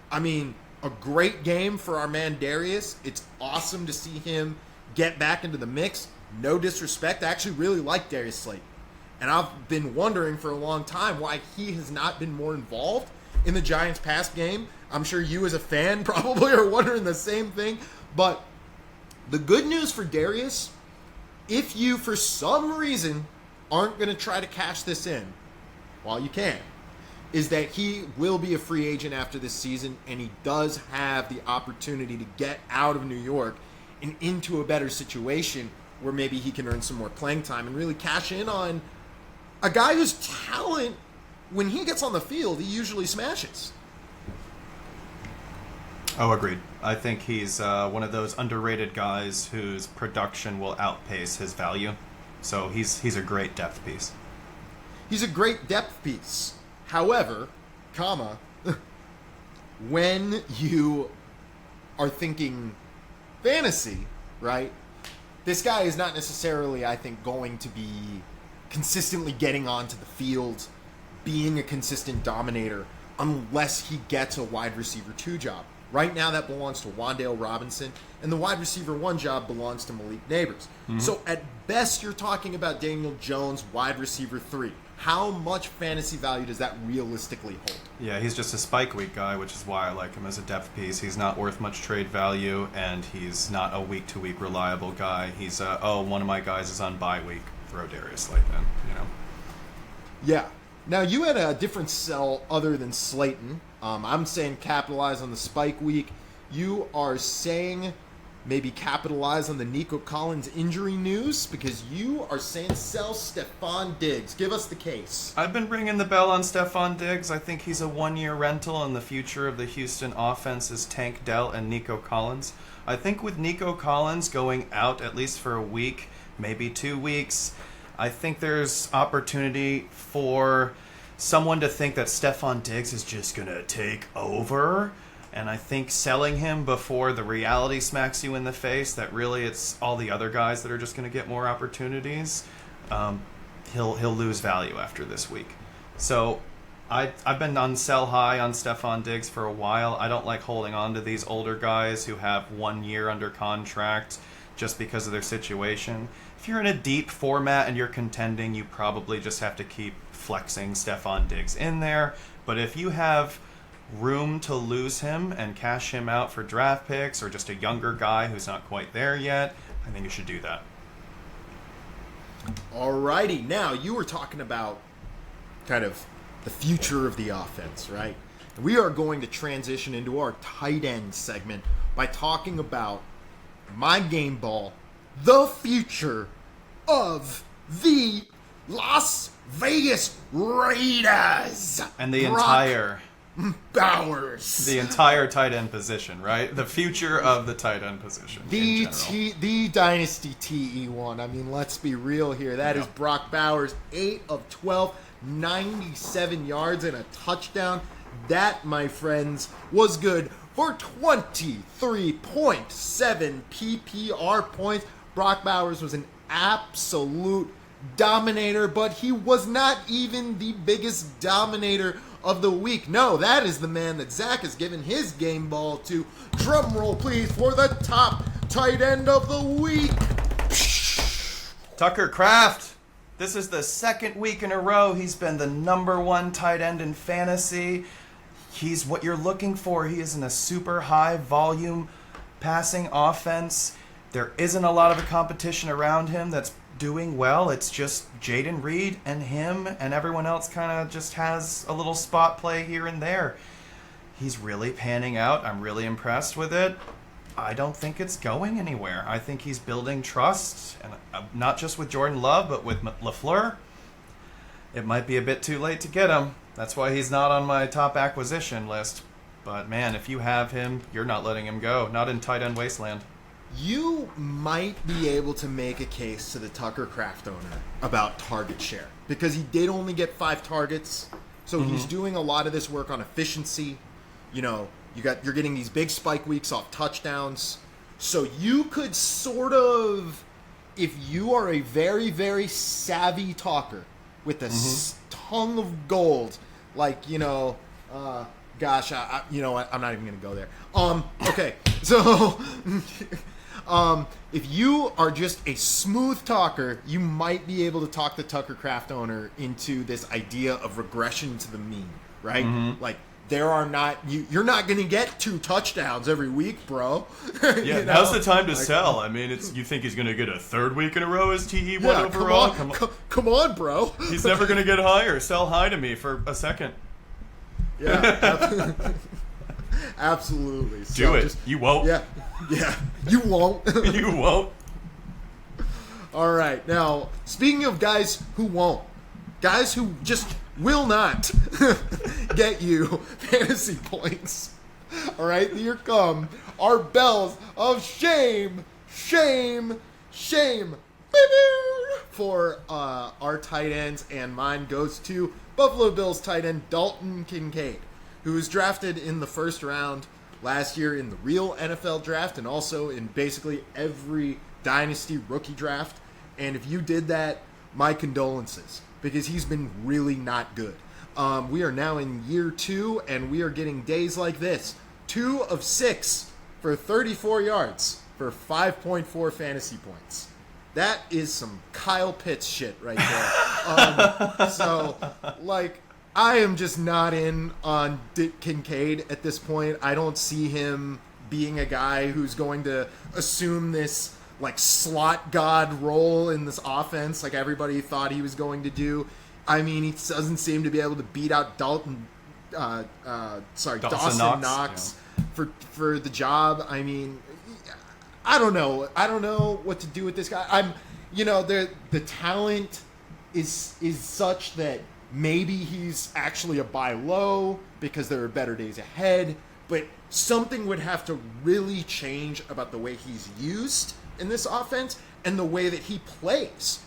I mean, a great game for our man Darius. It's awesome to see him get back into the mix. No disrespect, I actually really like Darius Slayton. And I've been wondering for a long time why he has not been more involved in the Giants' pass game. I'm sure you as a fan probably are wondering the same thing. But the good news for Darius, if you for some reason aren't going to try to cash this in while you can, is that he will be a free agent after this season, and he does have the opportunity to get out of New York and into a better situation where maybe he can earn some more playing time and really cash in on a guy whose talent, when he gets on the field, he usually smashes. Oh, agreed. I think he's one of those underrated guys whose production will outpace his value. So he's a great depth piece. He's a great depth piece. However, when you are thinking fantasy, right, this guy is not necessarily, I think, going to be consistently getting onto the field, being a consistent dominator, unless he gets a wide receiver 2 job. Right now, that belongs to Wan'Dale Robinson, and the wide receiver 1 job belongs to Malik Neighbors. Mm-hmm. So at best, you're talking about Daniel Jones, wide receiver 3. How much fantasy value does that realistically hold? Yeah, he's just a spike week guy, which is why I like him as a depth piece. He's not worth much trade value, and he's not a week-to-week reliable guy. He's one of my guys is on bye week. Throw Darius Slayton in, Yeah. Now, you had a different sell other than Slayton. I'm saying capitalize on the spike week. You are saying maybe capitalize on the Nico Collins injury news? Because you are saying sell Stephon Diggs. Give us the case. I've been ringing the bell on Stephon Diggs. I think he's a one-year rental, and the future of the Houston offense is Tank Dell and Nico Collins. I think with Nico Collins going out at least for a week, maybe 2 weeks, I think there's opportunity for someone to think that Stephon Diggs is just going to take over. And I think selling him before the reality smacks you in the face, that really it's all the other guys that are just going to get more opportunities, he'll lose value after this week. So I've been on sell high on Stephon Diggs for a while. I don't like holding on to these older guys who have 1 year under contract just because of their situation. If you're in a deep format and you're contending, you probably just have to keep flexing Stephon Diggs in there. But if you have room to lose him and cash him out for draft picks or just a younger guy who's not quite there yet, I think you should do that. Alrighty, now you were talking about kind of the future of the offense, right? We are going to transition into our tight end segment by talking about my game ball, the future of the Las Vegas Raiders. And the entire Bowers. The entire tight end position, right? The future of the tight end position. The Dynasty TE1. I mean, let's be real here. That is Brock Bowers, 8 of 12, 97 yards and a touchdown. That, my friends, was good for 23.7 PPR points. Brock Bowers was an absolute dominator, but he was not even the biggest dominator of the week. No, that is the man that Zach has given his game ball to. Drum roll, please, for the top tight end of the week. Tucker Kraft. This is the second week in a row he's been the number 1 tight end in fantasy. He's what you're looking for. He is in a super high volume passing offense. There isn't a lot of a competition around him that's doing well. It's just Jaden Reed and him, and everyone else kind of just has a little spot play here and there. He's really panning out. I'm really impressed with it. I don't think it's going anywhere. I think he's building trust, and not just with Jordan Love, but with LaFleur. It might be a bit too late to get him. That's why he's not on my top acquisition list. But man, if you have him, you're not letting him go. Not in tight end wasteland. You might be able to make a case to the Tucker Kraft owner about target share, because he did only get 5 targets, so he's doing a lot of this work on efficiency. You know, you're getting these big spike weeks off touchdowns, so you could sort of, if you are a very, very savvy talker with a tongue of gold, like, you know, gosh, you know what, I'm not even gonna go there. Okay, so. If you are just a smooth talker, you might be able to talk the Tucker Kraft owner into this idea of regression to the mean, right? Like, there are not, you're not going to get 2 touchdowns every week, bro. Yeah, now's the time to sell. I mean, you think he's going to get a 3rd week in a row as TE1 overall? Come on, bro. He's never going to get higher. Sell high to me for a second. Yeah, absolutely. Do it. You won't. Yeah, you won't. You won't. All right. Now, speaking of guys who won't, guys who just will not get you fantasy points. All right, here come our bells of shame, shame, shame. For our tight ends, and mine goes to Buffalo Bills tight end Dalton Kincaid, who was drafted in the 1st round last year in the real NFL draft and also in basically every Dynasty rookie draft. And if you did that, my condolences, because he's been really not good. We are now in year 2, and we are getting days like this. 2 of 6 for 34 yards for 5.4 fantasy points. That is some Kyle Pitts shit right there. So, like, I am just not in on Dick Kincaid at this point. I don't see him being a guy who's going to assume this, like, slot god role in this offense like everybody thought he was going to do. I mean, he doesn't seem to be able to beat out Dawson Knox for the job. I mean, I don't know. I don't know what to do with this guy. The talent is such that maybe he's actually a buy low because there are better days ahead. But something would have to really change about the way he's used in this offense and the way that he plays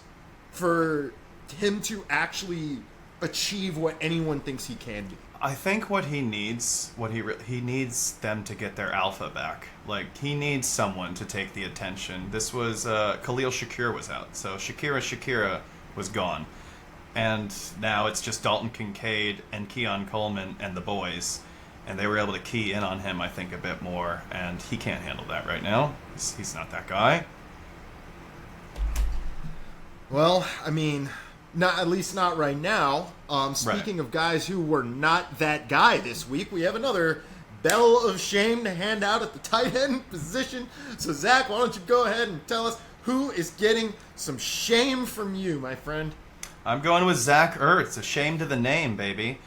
for him to actually achieve what anyone thinks he can do. I think what he needs, he needs them to get their alpha back. Like, he needs someone to take the attention. This was, Khalil Shakir was out, so Shakira was gone. And now it's just Dalton Kincaid and Keon Coleman and the boys. And they were able to key in on him, I think, a bit more. And he can't handle that right now. He's not that guy. Well, I mean, at least not right now. Speaking of guys who were not that guy this week, we have another bell of shame to hand out at the tight end position. So, Zach, why don't you go ahead and tell us who is getting some shame from you, my friend? I'm going with Zach Ertz. A shame to the name, baby.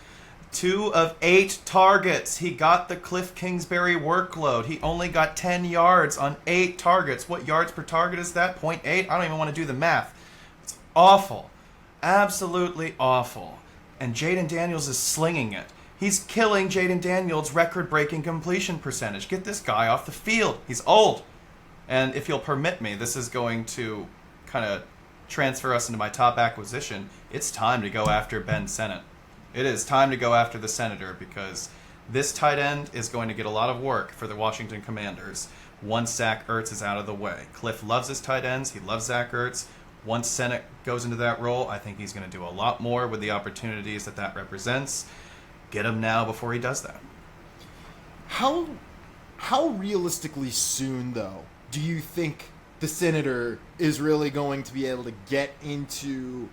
2 of 8 targets. He got the Cliff Kingsbury workload. He only got 10 yards on 8 targets. What yards per target is that? 0.8? I don't even want to do the math. It's awful. Absolutely awful. And Jaden Daniels is slinging it. He's killing Jaden Daniels' record-breaking completion percentage. Get this guy off the field. He's old. And if you'll permit me, this is going to kind of transfer us into my top acquisition. It's time to go after Ben Sennett. It is time to go after the Senator because this tight end is going to get a lot of work for the Washington Commanders once Zach Ertz is out of the way. Cliff loves his tight ends. He loves Zach Ertz. Once Sennett goes into that role, I think he's going to do a lot more with the opportunities that represents. Get him now before he does that. How realistically soon, though, do you think the Senator is really going to be able to get into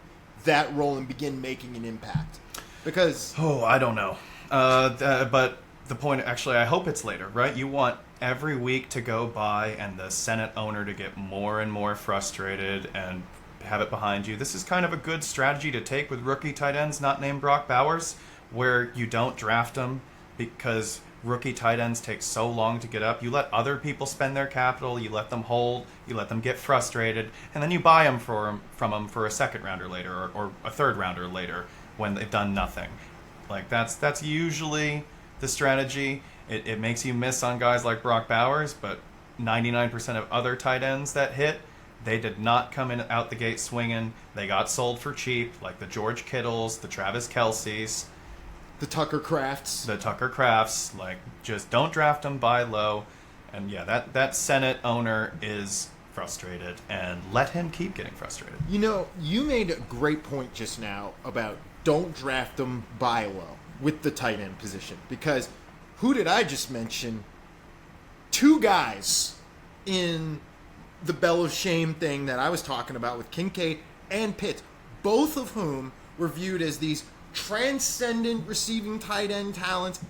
that role and begin making an impact? Because I don't know. But the point, actually, I hope it's later, right? You want every week to go by and the Senate owner to get more and more frustrated and have it behind you. This is kind of a good strategy to take with rookie tight ends not named Brock Bowers, where you don't draft them because rookie tight ends take so long to get up. You let other people spend their capital, you let them hold, you let them get frustrated, and then you buy them from them for a second rounder later or a third rounder later when they've done nothing. Like, that's usually the strategy. It makes you miss on guys like Brock Bowers, but 99% of other tight ends that hit, they did not come in out the gate swinging. They got sold for cheap, like the George Kittles, the Travis Kelce's, the Tucker Crafts. Like, just don't draft them, buy low. And yeah, that Senate owner is frustrated, and let him keep getting frustrated. You know, you made a great point just now about don't draft them, buy low with the tight end position. Because who did I just mention? 2 guys in the Bell of Shame thing that I was talking about with Kincaid and Pitts, both of whom were viewed as these transcendent receiving tight end talents.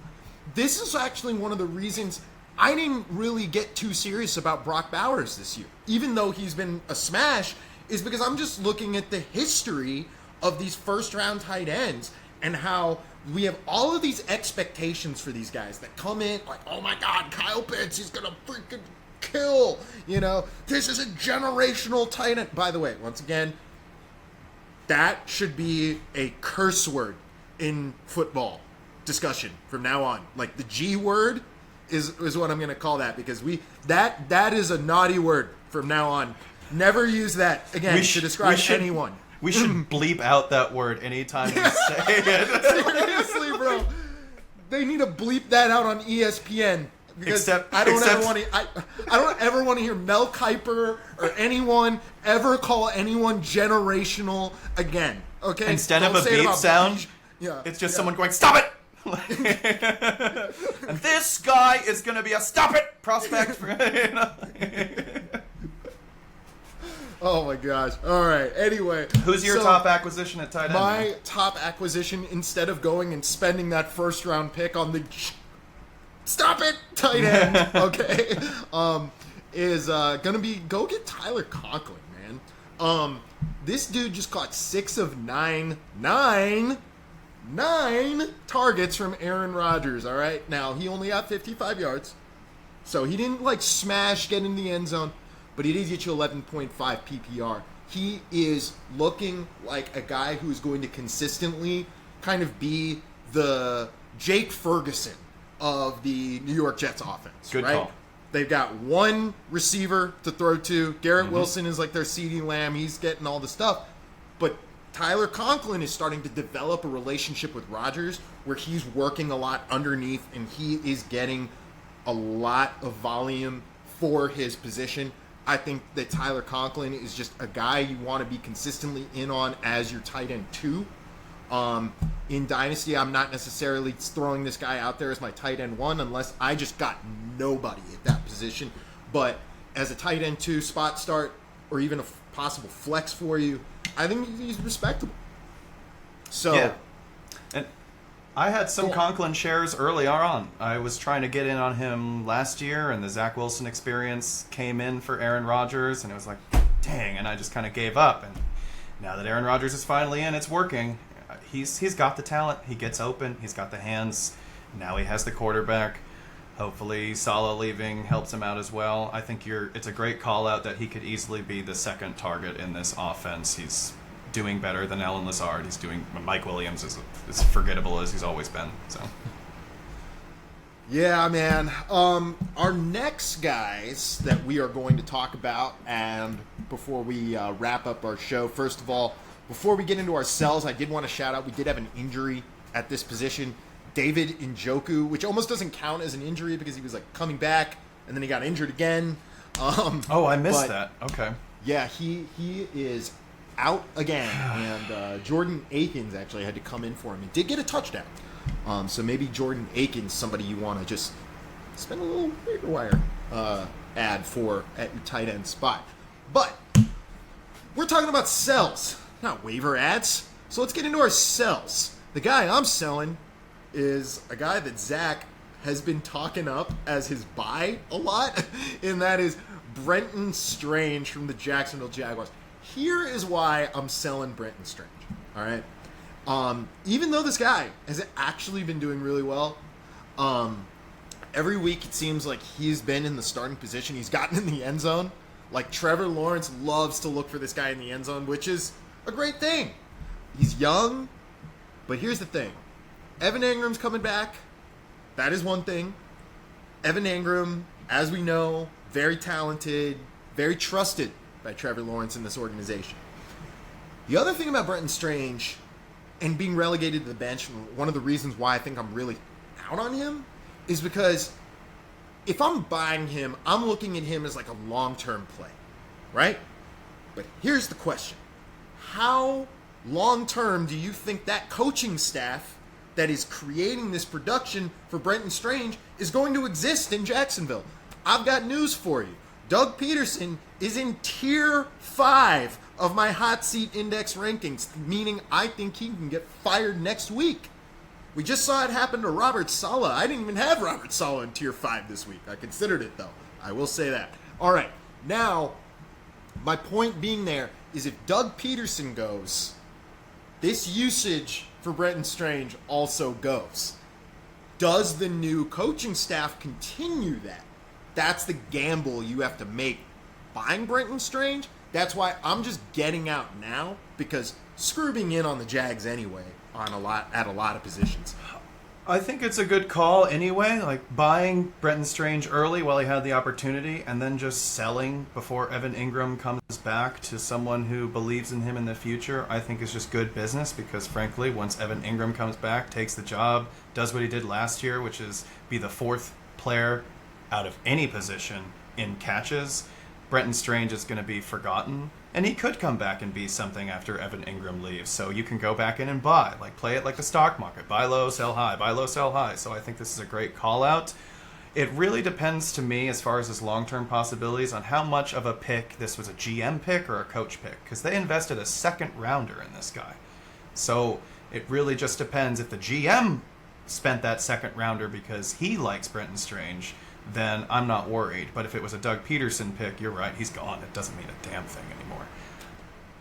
This is actually one of the reasons I didn't really get too serious about Brock Bowers this year, even though he's been a smash, is because I'm just looking at the history of these first-round tight ends and how we have all of these expectations for these guys that come in like, oh my God, Kyle Pitts, he's going to freaking kill. You know, this is a generational tight end. By the way, once again, that should be a curse word in football discussion from now on. Like, the G word is what I'm going to call that, because that is a naughty word from now on. Never use that again to describe anyone. We should bleep out that word anytime we say it. Seriously, bro. They need to bleep that out on ESPN. Because I don't ever want to hear Mel Kiper or anyone ever call anyone generational again. Okay? Instead of a beep sound, it's just someone going, "Stop it!" And this guy is going to be a stop it prospect for Oh my gosh. All right. Anyway. Who's your top acquisition at tight end? My top acquisition, instead of going and spending that first round pick on the stop it tight end, okay, is gonna be go get Tyler Conklin, man. This dude just caught 6 of 9 targets from Aaron Rodgers. All right. Now he only got 55 yards. So he didn't like smash, get in the end zone, but he did get you 11.5 PPR. He is looking like a guy who's going to consistently kind of be the Jake Ferguson of the New York Jets offense. Good right? call. They've got one receiver to throw to. Garrett Wilson is like their CeeDee Lamb. He's getting all the stuff. But Tyler Conklin is starting to develop a relationship with Rodgers where he's working a lot underneath and he is getting a lot of volume for his position. I think that Tyler Conklin is just a guy you want to be consistently in on as your tight end 2. In Dynasty, I'm not necessarily throwing this guy out there as my tight end 1 unless I just got nobody at that position. But as a tight end 2 spot start or even a possible flex for you, I think he's respectable. So, yeah. And I had some Conklin shares early on. I was trying to get in on him last year, and the Zach Wilson experience came in for Aaron Rodgers, and it was like, dang, and I just kind of gave up. And now that Aaron Rodgers is finally in, it's working. He's got the talent. He gets open. He's got the hands. Now he has the quarterback. Hopefully Salah leaving helps him out as well. I think it's a great call out that he could easily be the second target in this offense. He's doing better than Allen Lazard. He's doing Mike Williams is as forgettable as he's always been. So yeah, man. Our next guys that we are going to talk about, and before we wrap up our show, first of all, before we get into our sells, I did want to shout out, we did have an injury at this position. David Njoku, which almost doesn't count as an injury because he was like coming back and then he got injured again. I missed that. Okay. Yeah, he is out again, and Jordan Akins actually had to come in for him. He did get a touchdown. So maybe Jordan Akins, somebody you want to just spend a little waiver wire ad for at your tight end spot. But we're talking about sells, not waiver ads. So let's get into our sells. The guy I'm selling is a guy that Zach has been talking up as his buy a lot, and that is Brenton Strange from the Jacksonville Jaguars. Here is why I'm selling Brenton Strange, all right? Even though this guy has actually been doing really well, every week it seems like he's been in the starting position. He's gotten in the end zone. Like Trevor Lawrence loves to look for this guy in the end zone, which is a great thing. He's young, but here's the thing. Evan Ingram's coming back. That is one thing. Evan Ingram, as we know, very talented, very trusted by Trevor Lawrence in this organization. The other thing about Brenton Strange and being relegated to the bench, one of the reasons why I think I'm really out on him, is because if I'm buying him, I'm looking at him as like a long-term play, right? But here's the question. How long-term do you think that coaching staff that is creating this production for Brenton Strange is going to exist in Jacksonville? I've got news for you. Doug Peterson is in tier 5 of my hot seat index rankings, meaning I think he can get fired next week. We just saw it happen to Robert Saleh. I didn't even have Robert Saleh in tier 5 this week. I considered it, though. I will say that. All right. Now, my point being there is if Doug Peterson goes, this usage for Brenton Strange also goes. Does the new coaching staff continue that? That's the gamble you have to make. Buying Brenton Strange, that's why I'm just getting out now, because screw being in on the Jags anyway at a lot of positions. I think it's a good call anyway, like buying Brenton Strange early while he had the opportunity and then just selling before Evan Ingram comes back to someone who believes in him in the future, I think is just good business because, frankly, once Evan Ingram comes back, takes the job, does what he did last year, which is be the 4th player out of any position in catches, Brenton Strange is going to be forgotten. And he could come back and be something after Evan Ingram leaves. So you can go back in and buy. Like, play it like the stock market. Buy low, sell high. Buy low, sell high. So I think this is a great call-out. It really depends to me, as far as his long-term possibilities, on how much of a pick this was a GM pick or a coach pick. Because they invested a 2nd rounder in this guy. So it really just depends. If the GM spent that 2nd rounder because he likes Brenton Strange, then I'm not worried. But if it was a Doug Peterson pick, you're right, he's gone. It doesn't mean a damn thing anymore.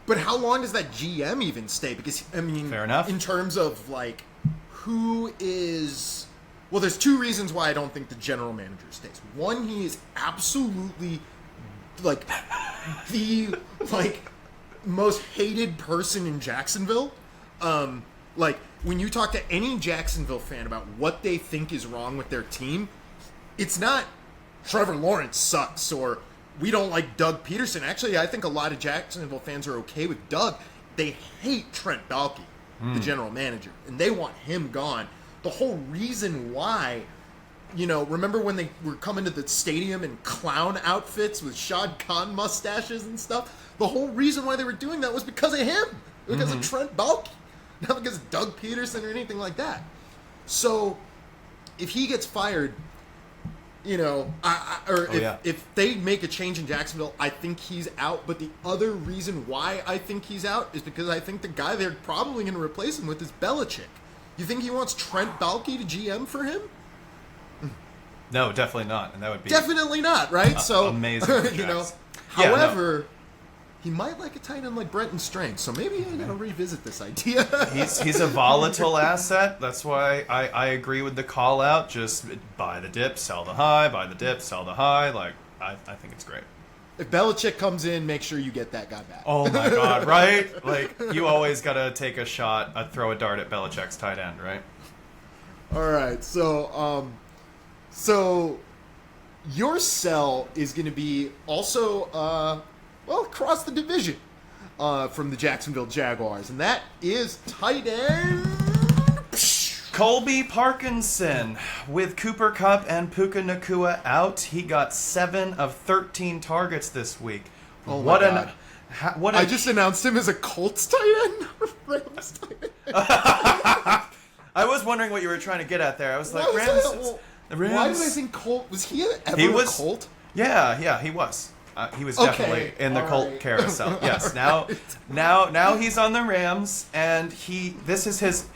But how long does that GM even stay? Because, I mean, fair enough. In terms of, like, who is Well, there's two reasons why I don't think the general manager stays. One, he is absolutely like the most hated person in Jacksonville. Like when you talk to any Jacksonville fan about what they think is wrong with their team, it's not Trevor Lawrence sucks or we don't like Doug Peterson. Actually, I think a lot of Jacksonville fans are okay with Doug. They hate Trent Baalke, the general manager, and they want him gone. The whole reason why, remember when they were coming to the stadium in clown outfits with Shad Khan mustaches and stuff? The whole reason why they were doing that was because of him, because of Trent Baalke, not because of Doug Peterson or anything like that. So, if he gets fired, if they make a change in Jacksonville, I think he's out. But the other reason why I think he's out is because I think the guy they're probably going to replace him with is Belichick. You think he wants Trent Baalke to GM for him? No, definitely not. And that would be definitely not, right? So amazing. However, he might like a tight end like Brenton Strange. So maybe I got to revisit this idea. He's a volatile asset. That's why I agree with the call out. Just buy the dip, sell the high. Buy the dip, sell the high. I think it's great. If Belichick comes in, make sure you get that guy back. Oh my God, right? You always gotta take a shot, throw a dart at Belichick's tight end, right? All right, so your sell is going to be also across the division from the Jacksonville Jaguars, and that is tight end Colby Parkinson. With Cooper Kupp and Puka Nacua out, he got 7 of 13 targets this week. Oh my God. I just announced him as a Colts tight end. Rams tight end. I was wondering what you were trying to get at there. I was like, Rams. Why did I think Colt? Was he ever a Colt? Yeah, he was. He was definitely in the Colt carousel. Yes. Now he's on the Rams, and this is his.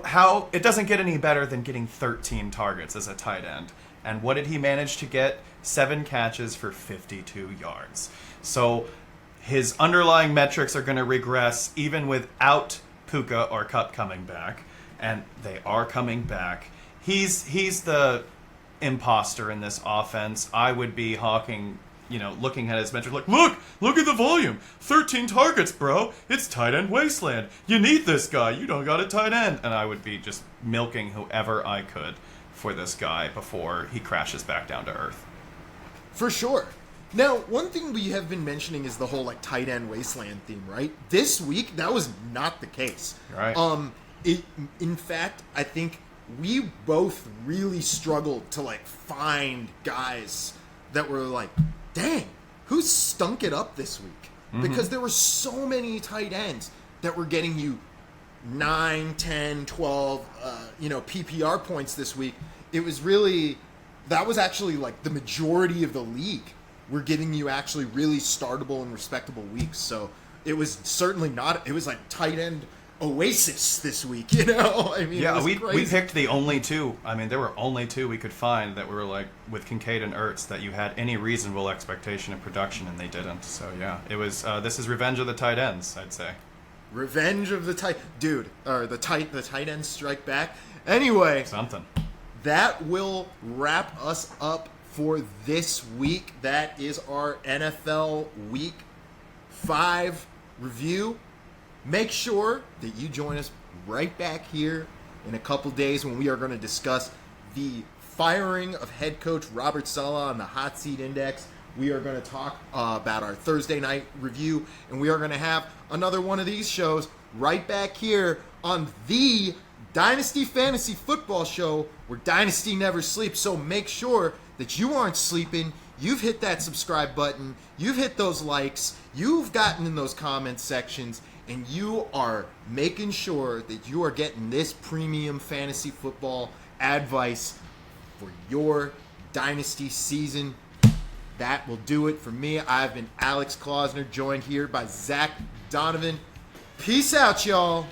How it doesn't get any better than getting 13 targets as a tight end. And what did he manage to get? 7 catches for 52 yards. So his underlying metrics are going to regress even without Puka or Kupp coming back, and they are coming back. He's the imposter in this offense. I would be hawking, looking at his metrics like, look at the volume. 13 targets, bro. It's tight end wasteland. You need this guy. You don't got a tight end. And I would be just milking whoever I could for this guy before he crashes back down to earth. For sure. Now, one thing we have been mentioning is the whole tight end wasteland theme, right? This week, that was not the case. Right. In fact, I think we both really struggled to find guys that were like, dang, who stunk it up this week? Because there were so many tight ends that were getting you 9, 10, 12, PPR points this week. It was really, that was actually the majority of the league were giving you actually really startable and respectable weeks. So it was certainly not, it was tight end oasis this week, I mean, yeah, we crazy. picked the only 2. I mean, there were only 2 we could find that were with Kincaid and Ertz that you had any reasonable expectation of production, and they didn't. So yeah, it was. This is revenge of the tight ends, I'd say. Revenge of the tight dude, or the tight ends strike back. Anyway, something that will wrap us up for this week. That is our NFL Week 5 review. Make sure that you join us right back here in a couple days when we are going to discuss the firing of head coach Robert Saleh on the Hot Seat Index. We are going to talk about our Thursday night review, and we are going to have another one of these shows right back here on the Dynasty Fantasy Football Show, where Dynasty never sleeps. So make sure that you aren't sleeping. You've hit that subscribe button. You've hit those likes. You've gotten in those comment sections. And you are making sure that you are getting this premium fantasy football advice for your Dynasty season. That will do it for me. I've been Alex Klausner, joined here by Zach Donovan. Peace out, y'all.